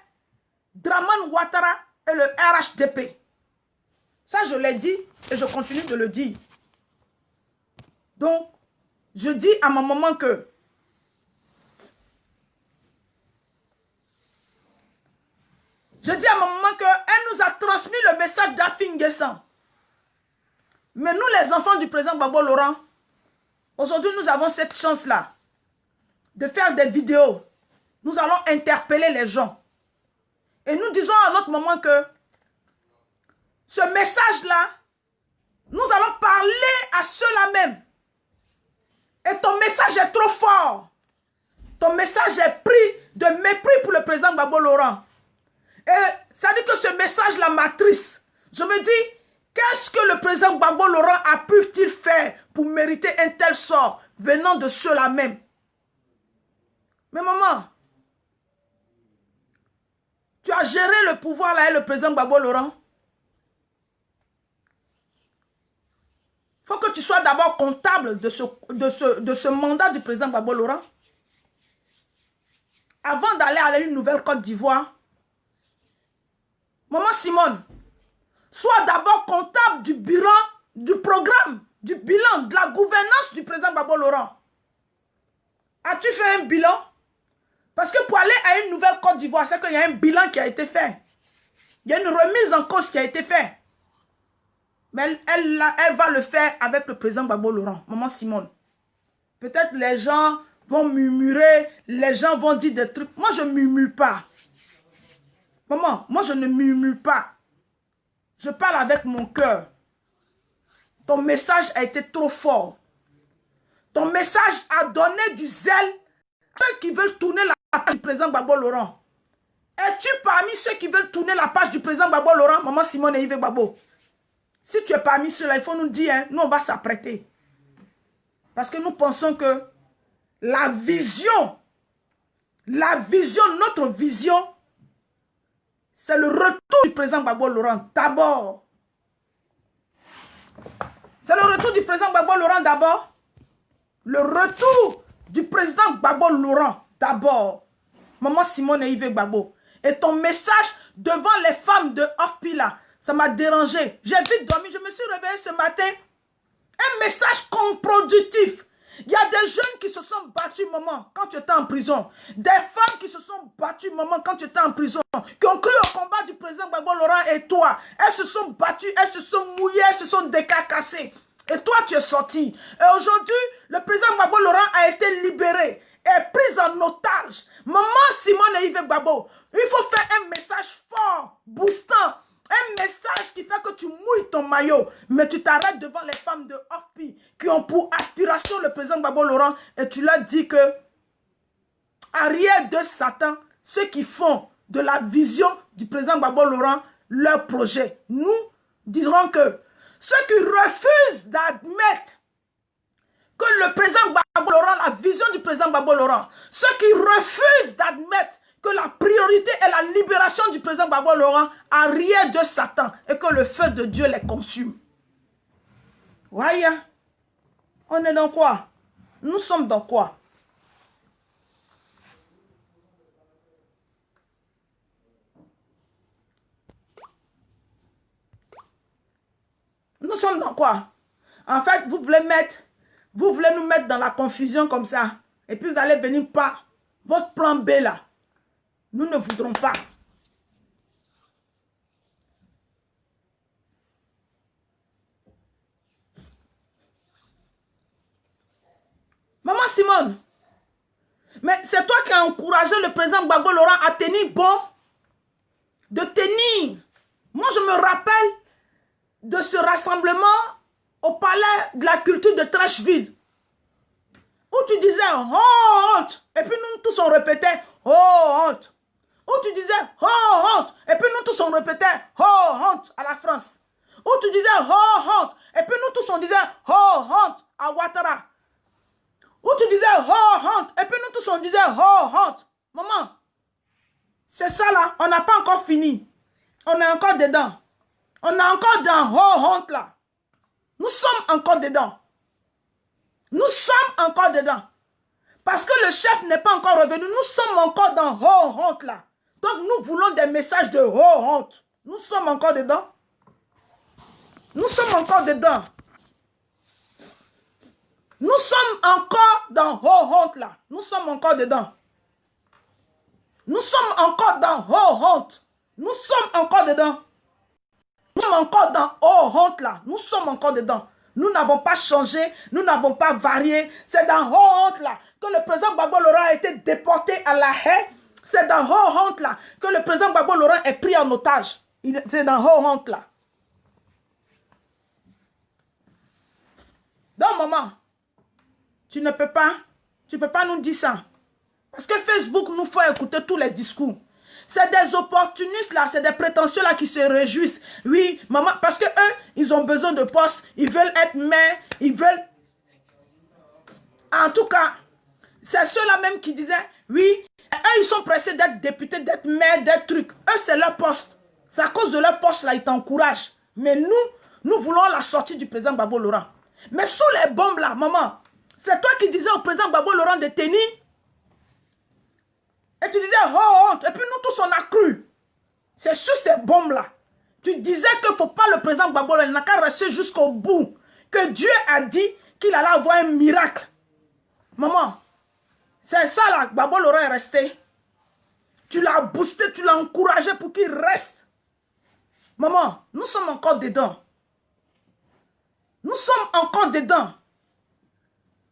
Dramane Ouattara et le RHDP. Ça, je l'ai dit et je continue de le dire. Donc, je dis à ma maman que qu'elle nous a transmis le message d'Afi N'Guessan. Mais nous, les enfants du président Gbagbo Laurent, aujourd'hui, nous avons cette chance-là de faire des vidéos. Nous allons interpeller les gens. Et nous disons à notre maman que ce message-là, nous allons parler à ceux-là même. Et ton message est trop fort. Ton message est pris de mépris pour le président Gbagbo Laurent. Et ça dit que ce message-là m'attriste. Je me dis, qu'est-ce que le président Gbagbo Laurent a pu-t-il faire pour mériter un tel sort venant de ceux-là même? Mais maman, tu as géré le pouvoir là et le président Gbagbo Laurent. faut que tu sois d'abord comptable de ce mandat du président Gbagbo Laurent. Avant d'aller à une nouvelle Côte d'Ivoire, Maman Simone, sois d'abord comptable du bilan, du programme, du bilan, de la gouvernance du président Gbagbo Laurent. As-tu fait un bilan? Parce que pour aller à une nouvelle Côte d'Ivoire, c'est qu'il y a un bilan qui a été fait. Il y a une remise en cause qui a été faite. Mais elle va le faire avec le président Gbagbo Laurent, Maman Simone. Peut-être les gens vont murmurer, les gens vont dire des trucs. Moi, je ne murmure pas. Maman, moi, je ne murmure pas. Je parle avec mon cœur. Ton message a été trop fort. Ton message a donné du zèle à ceux qui veulent tourner la page du président Gbagbo Laurent. Es-tu parmi ceux qui veulent tourner la page du président Gbagbo Laurent, Maman Simone et Yves Gbagbo? Si tu es parmi ceux-là, il faut nous dire, hein, nous on va s'apprêter. Parce que nous pensons que la vision, notre vision, c'est le retour du président Gbagbo Laurent d'abord. C'est le retour du président Gbagbo Laurent d'abord. Le retour du président Gbagbo Laurent d'abord. Maman Simone et Yves Gbagbo. Et ton message devant les femmes de Off-Pila, ça m'a dérangé. J'ai vite dormi, je me suis réveillée ce matin. Un message contre-productif. Il y a des jeunes qui se sont battus, maman, quand tu étais en prison. Des femmes qui se sont battues, maman, quand tu étais en prison. Qui ont cru au combat du président Gbagbo Laurent et toi. Elles se sont battues, elles se sont mouillées, elles se sont décarcassées. Et toi, tu es sorti. Et aujourd'hui, le président Gbagbo Laurent a été libéré et pris en otage. Maman Simone et Yves Gbagbo, il faut faire un message fort, boostant. Un message qui fait que tu mouilles ton maillot, mais tu t'arrêtes devant les femmes de Off-Pi qui ont pour aspiration le président Gbagbo Laurent et tu leur dis que arrière de Satan, ceux qui font de la vision du président Gbagbo Laurent leur projet. Nous dirons que ceux qui refusent d'admettre que le président Gbagbo Laurent, la vision du président Gbagbo Laurent, ceux qui refusent d'admettre que la priorité est la libération du président Gbagbo Laurent, arrière de Satan, et que le feu de Dieu les consume. Voyez, on est dans quoi? Nous sommes dans quoi? Nous sommes dans quoi? En fait, vous voulez nous mettre dans la confusion comme ça, et puis vous allez venir par votre plan B là. Nous ne voudrons pas. Maman Simone, mais c'est toi qui as encouragé le président Gbagbo Laurent à tenir bon, de tenir. Moi, je me rappelle de ce rassemblement au palais de la culture de Trècheville, où tu disais « Oh, honte !» Et puis nous tous on répétait « Oh, honte !» Où tu disais « Oh, honte !» Et puis nous tous on répétait « Oh, honte !» à la France. Où tu disais « Oh, honte !» Et puis nous tous on disait « Oh, honte !» à Ouattara. Où tu disais « Oh, honte !» Et puis nous tous on disait « Oh, honte !» Maman, c'est ça là, on n'a pas encore fini. On est encore dedans. On est encore dans « Oh, honte !» là. Nous sommes encore dedans. Nous sommes encore dedans. Parce que le chef n'est pas encore revenu. Nous sommes encore dans « Oh, honte !» là. Donc nous voulons des messages de « Oh, honte !» Nous sommes encore dedans. Nous sommes encore dedans. Nous sommes encore dans « Oh, honte !» là. Nous sommes encore dedans. Nous sommes encore dans « Oh, honte !» Nous sommes encore dedans. Nous sommes encore dans « Oh, honte !» là. Nous sommes encore dedans. Nous n'avons pas changé. Nous n'avons pas varié. C'est dans « Oh, honte !» là que le président Gbagbo Laurent a été déporté à La Haye. C'est dans « Oh, honte !» là que le président Gbagbo Laurent est pris en otage. C'est dans « Oh, honte !» là. Donc, maman, tu ne peux pas nous dire ça. Parce que Facebook nous fait écouter tous les discours. C'est des opportunistes là, c'est des prétentieux là qui se réjouissent. Oui, maman, parce que eux, ils ont besoin de postes, ils veulent être maires, ils veulent... En tout cas, c'est ceux-là même qui disaient, oui, eux, ils sont pressés d'être députés, d'être maires, d'être trucs. Eux, c'est leur poste. C'est à cause de leur poste là, ils t'encouragent. Mais nous voulons la sortie du président Gbagbo Laurent. Mais sous les bombes là, maman, c'est toi qui disais au président Gbagbo Laurent de tenir. Et tu disais, oh honte. Et puis nous tous on a cru. C'est sur ces bombes là. Tu disais qu'il ne faut pas le président Gbagbo Laurent, il n'a qu'à rester jusqu'au bout. Que Dieu a dit qu'il allait avoir un miracle. Maman, c'est ça là, Gbagbo Laurent est resté. Tu l'as boosté, tu l'as encouragé pour qu'il reste. Maman, nous sommes encore dedans. Nous sommes encore dedans. De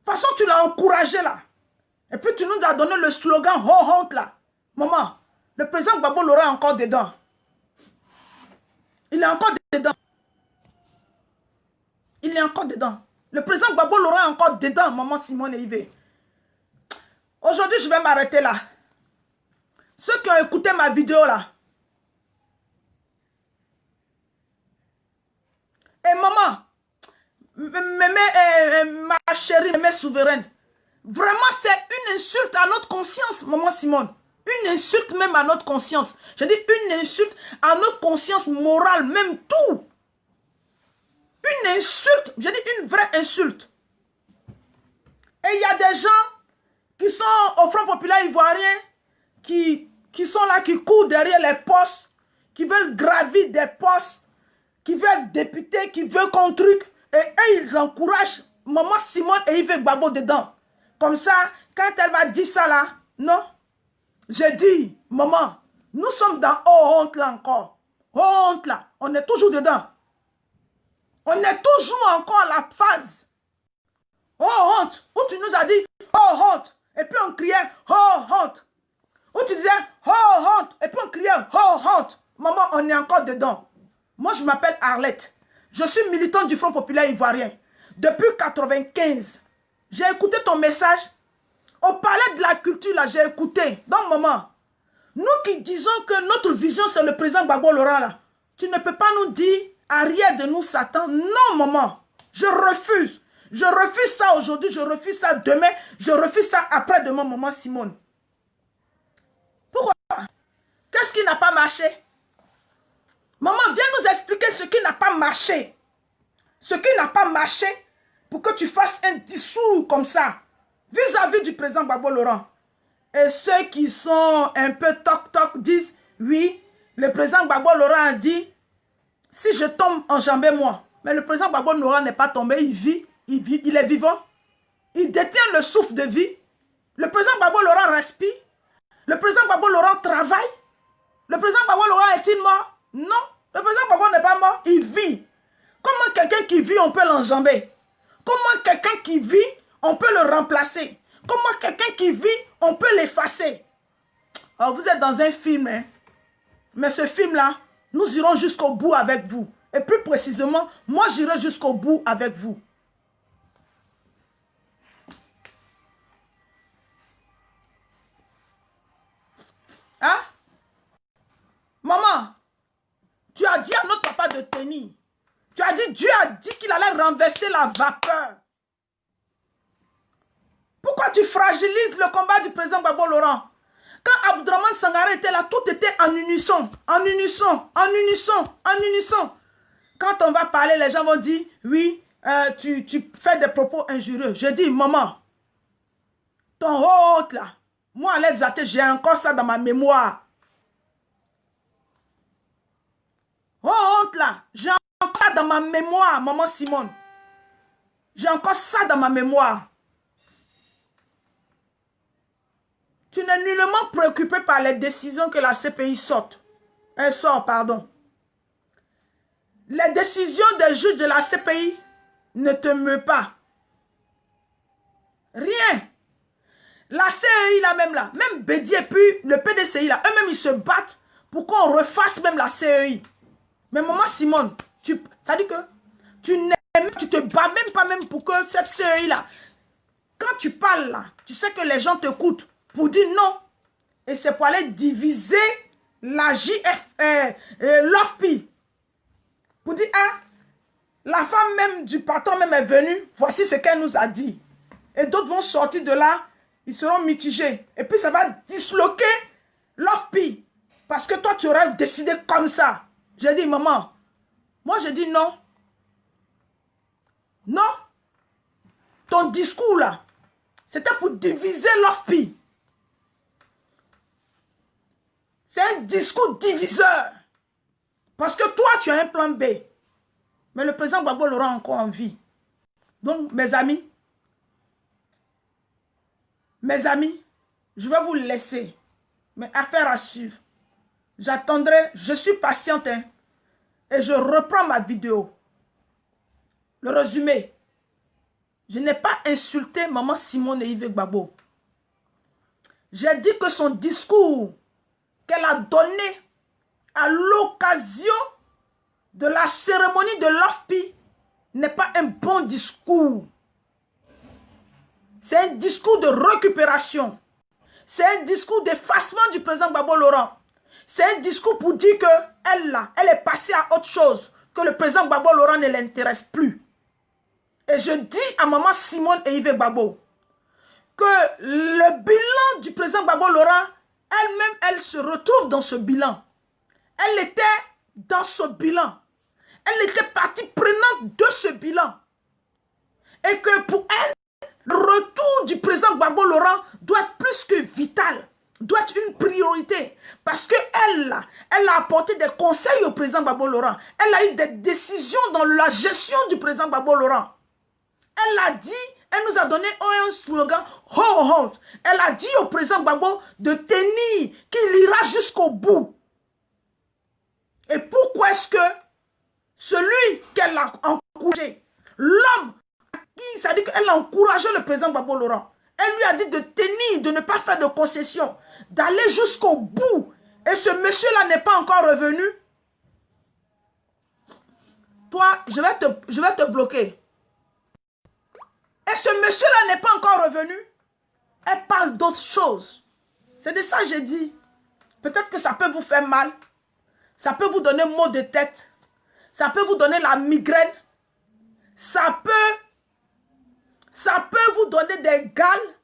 toute façon, tu l'as encouragé là. Et puis tu nous as donné le slogan ho honte là. Maman, le président Gbagbo Laurent est encore dedans. Il est encore dedans. Il est encore dedans. Le président Gbagbo Laurent est encore dedans, maman Simone et Yves. Aujourd'hui, je vais m'arrêter là. Ceux qui ont écouté ma vidéo là. Et maman, ma chérie, mes souveraine, vraiment c'est une insulte à notre conscience, maman Simone. Une insulte même à notre conscience. Je dis une insulte à notre conscience morale, même tout. Une insulte, je dis une vraie insulte. Et il y a des gens qui sont au Front Populaire Ivoirien, qui sont là, qui courent derrière les postes, qui veulent gravir des postes, qui veulent être députés, qui veulent qu'on truc. Et eux, ils encouragent maman Simone et Yves Gbagbo dedans. Comme ça, quand elle va dire ça là, non. J'ai dit, maman, nous sommes dans oh honte là encore. Oh honte là, on est toujours dedans. On est toujours encore à la phase. Oh honte, où tu nous as dit oh honte. Et puis on criait oh honte. Où tu disais oh honte. Et puis on criait oh honte. Maman, on est encore dedans. Moi, je m'appelle Arlette. Je suis militante du Front Populaire Ivoirien. Depuis 1995. J'ai écouté ton message. Au palais de la culture, là, j'ai écouté. Donc, maman, nous qui disons que notre vision, c'est le président Gbagbo Laurent, là, tu ne peux pas nous dire, arrière de nous, Satan. Non, maman, je refuse. Je refuse ça aujourd'hui, je refuse ça demain, je refuse ça après-demain, maman Simone. Pourquoi? Qu'est-ce qui n'a pas marché? Maman, viens nous expliquer ce qui n'a pas marché. Ce qui n'a pas marché pour que tu fasses un discours comme ça vis-à-vis du président Gbagbo Laurent. Et ceux qui sont un peu toc-toc disent, oui, le président Gbagbo Laurent a dit, si je tombe, enjambez-moi. Mais le président Gbagbo Laurent n'est pas tombé, il vit, il est vivant. Il détient le souffle de vie. Le président Gbagbo Laurent respire. Le président Gbagbo Laurent travaille. Le président Gbagbo Laurent est-il mort? Non, le président Gbagbo n'est pas mort, il vit. Comment quelqu'un qui vit, on peut l'enjamber? Comment quelqu'un qui vit, on peut le remplacer? Comment quelqu'un qui vit, on peut l'effacer? Alors vous êtes dans un film, hein? Mais ce film-là, nous irons jusqu'au bout avec vous. Et plus précisément, moi j'irai jusqu'au bout avec vous. Hein? Maman, tu as dit à notre papa de tenir. Tu as dit, Dieu a dit qu'il allait renverser la vapeur. Pourquoi tu fragilises le combat du président Gbagbo Laurent? Quand Abdourahmane Sangaré était là, tout était en unisson, en unisson, en unisson, en unisson. Quand on va parler, les gens vont dire, oui, tu fais des propos injurieux. Je dis, maman, ton honte là, moi, les athées, j'ai encore ça dans ma mémoire. Honte là, j'ai encore ça dans ma mémoire, maman Simone. J'ai encore ça dans ma mémoire. Tu n'es nullement préoccupé par les décisions que la CPI sort. Elle sort, pardon. Les décisions des juges de la CPI ne te meuvent pas. Rien. La CEI là même là, même Bédi et puis le PDCI là, eux-mêmes ils se battent pour qu'on refasse même la CEI. Mais maman Simone, ça dit que tu te bats même pas même pour que cette CEI là, quand tu parles là, tu sais que les gens t'écoutent pour dire non. Et c'est pour aller diviser la l'OFPI. Pour dire, ah, la femme même du patron même est venue, voici ce qu'elle nous a dit. Et d'autres vont sortir de là, ils seront mitigés. Et puis ça va disloquer l'OFPI. Parce que toi, tu aurais décidé comme ça. J'ai dit, maman, moi je dis non. Non, ton discours là, c'était pour diviser l'OFPI. C'est un discours diviseur. Parce que toi, tu as un plan B. Mais le président Gbagbo l'aura encore en vie. Donc, mes amis, je vais vous laisser. Mais affaire à suivre. J'attendrai, je suis patiente. Hein, et je reprends ma vidéo. Le résumé. Je n'ai pas insulté Maman Simone et Yves Gbagbo. J'ai dit que son discours qu'elle a donné à l'occasion de la cérémonie de l'OFPI n'est pas un bon discours. C'est un discours de récupération. C'est un discours d'effacement du président Gbagbo Laurent. C'est un discours pour dire qu'elle elle est passée à autre chose, que le président Gbagbo Laurent ne l'intéresse plus. Et je dis à Maman Simone et Yves Gbagbo que le bilan du président Gbagbo Laurent, elle-même, elle se retrouve dans ce bilan. Elle était dans ce bilan. Elle était partie prenante de ce bilan. Et que pour elle, le retour du président Gbagbo Laurent doit être plus que vital, doit être une priorité. Parce qu'elle a apporté des conseils au président Gbagbo Laurent. Elle a eu des décisions dans la gestion du président Gbagbo Laurent. Elle a dit, elle nous a donné un slogan, hold. Elle a dit au président Gbagbo de tenir, qu'il ira jusqu'au bout. Et pourquoi est-ce que celui qu'elle a encouragé, l'homme qui s'est dit qu'elle a encouragé le président Gbagbo Laurent, elle lui a dit de tenir, de ne pas faire de concessions, d'aller jusqu'au bout. Et ce monsieur-là n'est pas encore revenu. Toi, je vais te bloquer. Et ce monsieur-là n'est pas encore revenu. Elle parle d'autre chose. C'est de ça que j'ai dit. Peut-être que ça peut vous faire mal. Ça peut vous donner maux de tête. Ça peut vous donner la migraine. Ça peut vous donner des gales.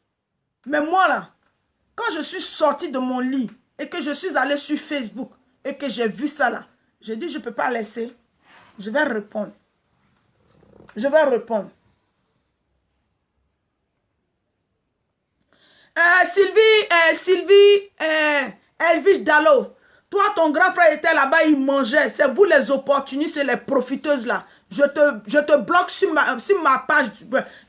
Mais moi là, quand je suis sortie de mon lit et que je suis allée sur Facebook et que j'ai vu ça là, j'ai dit je ne peux pas laisser. Je vais répondre. Je vais répondre. Sylvie, Elvis Dallot, toi, ton grand frère était là-bas, il mangeait. C'est vous les opportunistes et les profiteuses là. Je te bloque sur ma page.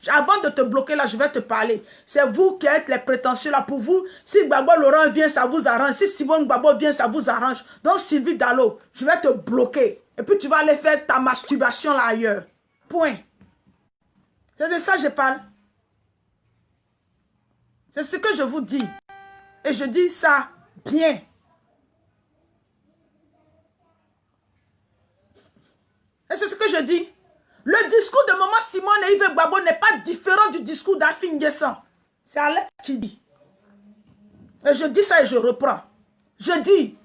Avant de te bloquer là, je vais te parler. C'est vous qui êtes les prétentieux là. Pour vous, si Gbagbo Laurent vient, ça vous arrange. Si Simone Gbagbo vient, ça vous arrange. Donc, Sylvie Dallot, je vais te bloquer. Et puis, tu vas aller faire ta masturbation là ailleurs. Point. C'est de ça que je parle. C'est ce que je vous dis. Et je dis ça bien. Et c'est ce que je dis. Le discours de Maman Simone et Yves Gbagbo n'est pas différent du discours d'Afin N'Guessan. C'est Alex qui dit. Et je dis ça et je reprends. Je dis,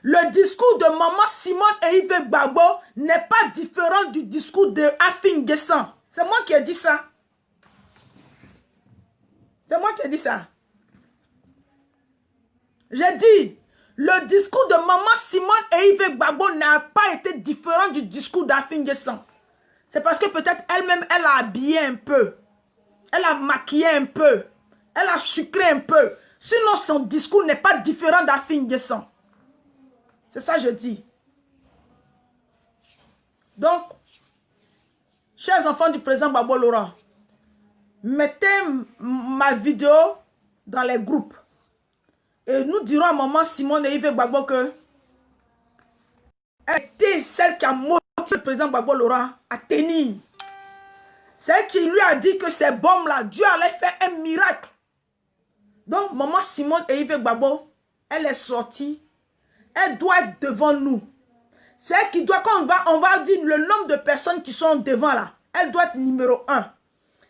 le discours de Maman Simone et Yves Gbagbo n'est pas différent du discours d'Afin N'Guessan. C'est moi qui ai dit ça. C'est moi qui ai dit ça. J'ai dit, le discours de Maman Simone et Yves Gbagbo n'a pas été différent du discours d'Afin N'Guessan. C'est parce que peut-être elle-même, elle a habillé un peu. Elle a maquillé un peu. Elle a sucré un peu. Sinon, son discours n'est pas différent d'Afin N'Guessan. C'est ça que je dis. Donc, chers enfants du président Gbagbo Laurent, mettez ma vidéo dans les groupes. Et nous dirons à Maman Simone et Yves Gbagbo que elle était celle qui a motivé le président Gbagbo Laurent à tenir. C'est elle qui lui a dit que ces bombes-là, Dieu allait faire un miracle. Donc, Maman Simone et Yves Gbagbo, elle est sortie. Elle doit être devant nous. C'est elle qui doit, quand on va dire le nombre de personnes qui sont devant là, elle doit être numéro 1.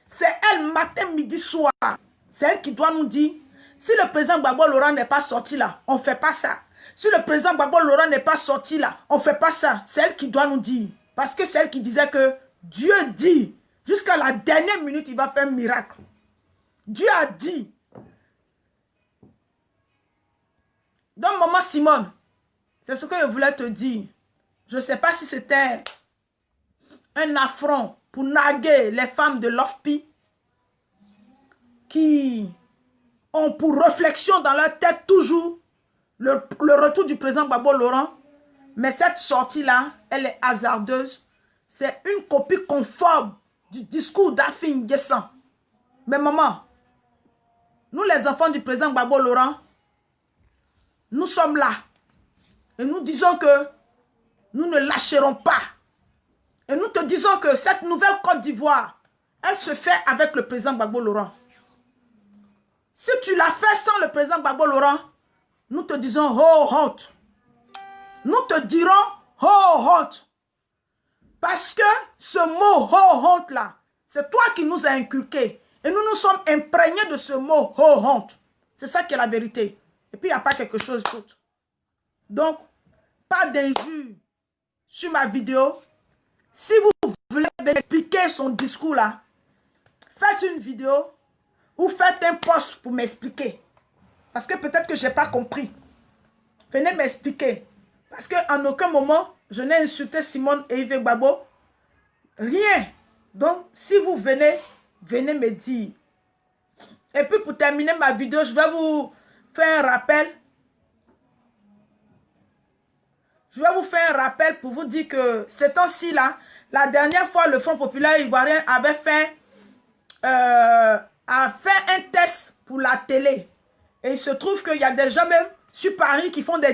C'est elle, matin, midi, soir. C'est elle qui doit nous dire, si le président Gbagbo Laurent n'est pas sorti là, on ne fait pas ça. Si le président Gbagbo Laurent n'est pas sorti là, on ne fait pas ça. C'est elle qui doit nous dire. Parce que c'est elle qui disait que Dieu dit, jusqu'à la dernière minute, il va faire un miracle. Dieu a dit. Donc, Maman Simone, c'est ce que je voulais te dire. Je ne sais pas si c'était un affront pour narguer les femmes de l'OFPI. qui ont pour réflexion dans leur tête toujours le retour du président Gbagbo Laurent. Mais cette sortie-là, elle est hasardeuse. C'est une copie conforme du discours d'Afin N'Guessan. Mais maman, nous les enfants du président Gbagbo Laurent, nous sommes là. Et nous disons que nous ne lâcherons pas. Et nous te disons que cette nouvelle Côte d'Ivoire, elle se fait avec le président Gbagbo Laurent. Si tu l'as fait sans le président Gbagbo Laurent, nous te disons oh honte. Nous te dirons oh honte. Parce que ce mot oh honte là, c'est toi qui nous as inculqué. Et nous nous sommes imprégnés de ce mot oh honte. C'est ça qui est la vérité. Et puis il n'y a pas quelque chose d'autre. Donc, pas d'injure sur ma vidéo. Si vous voulez m'expliquer son discours là, faites une vidéo ou faites un post pour m'expliquer. Parce que peut-être que je n'ai pas compris. Venez m'expliquer. Parce qu'en aucun moment, je n'ai insulté Simone et Yves Gbagbo. Rien. Donc, si vous venez, venez me dire. Et puis pour terminer ma vidéo, je vais vous faire un rappel. Je vais vous faire un rappel pour vous dire que ces temps-ci là, la dernière fois, le Front populaire ivoirien avait fait un test pour la télé. Et il se trouve qu'il y a des gens même sur Paris qui font des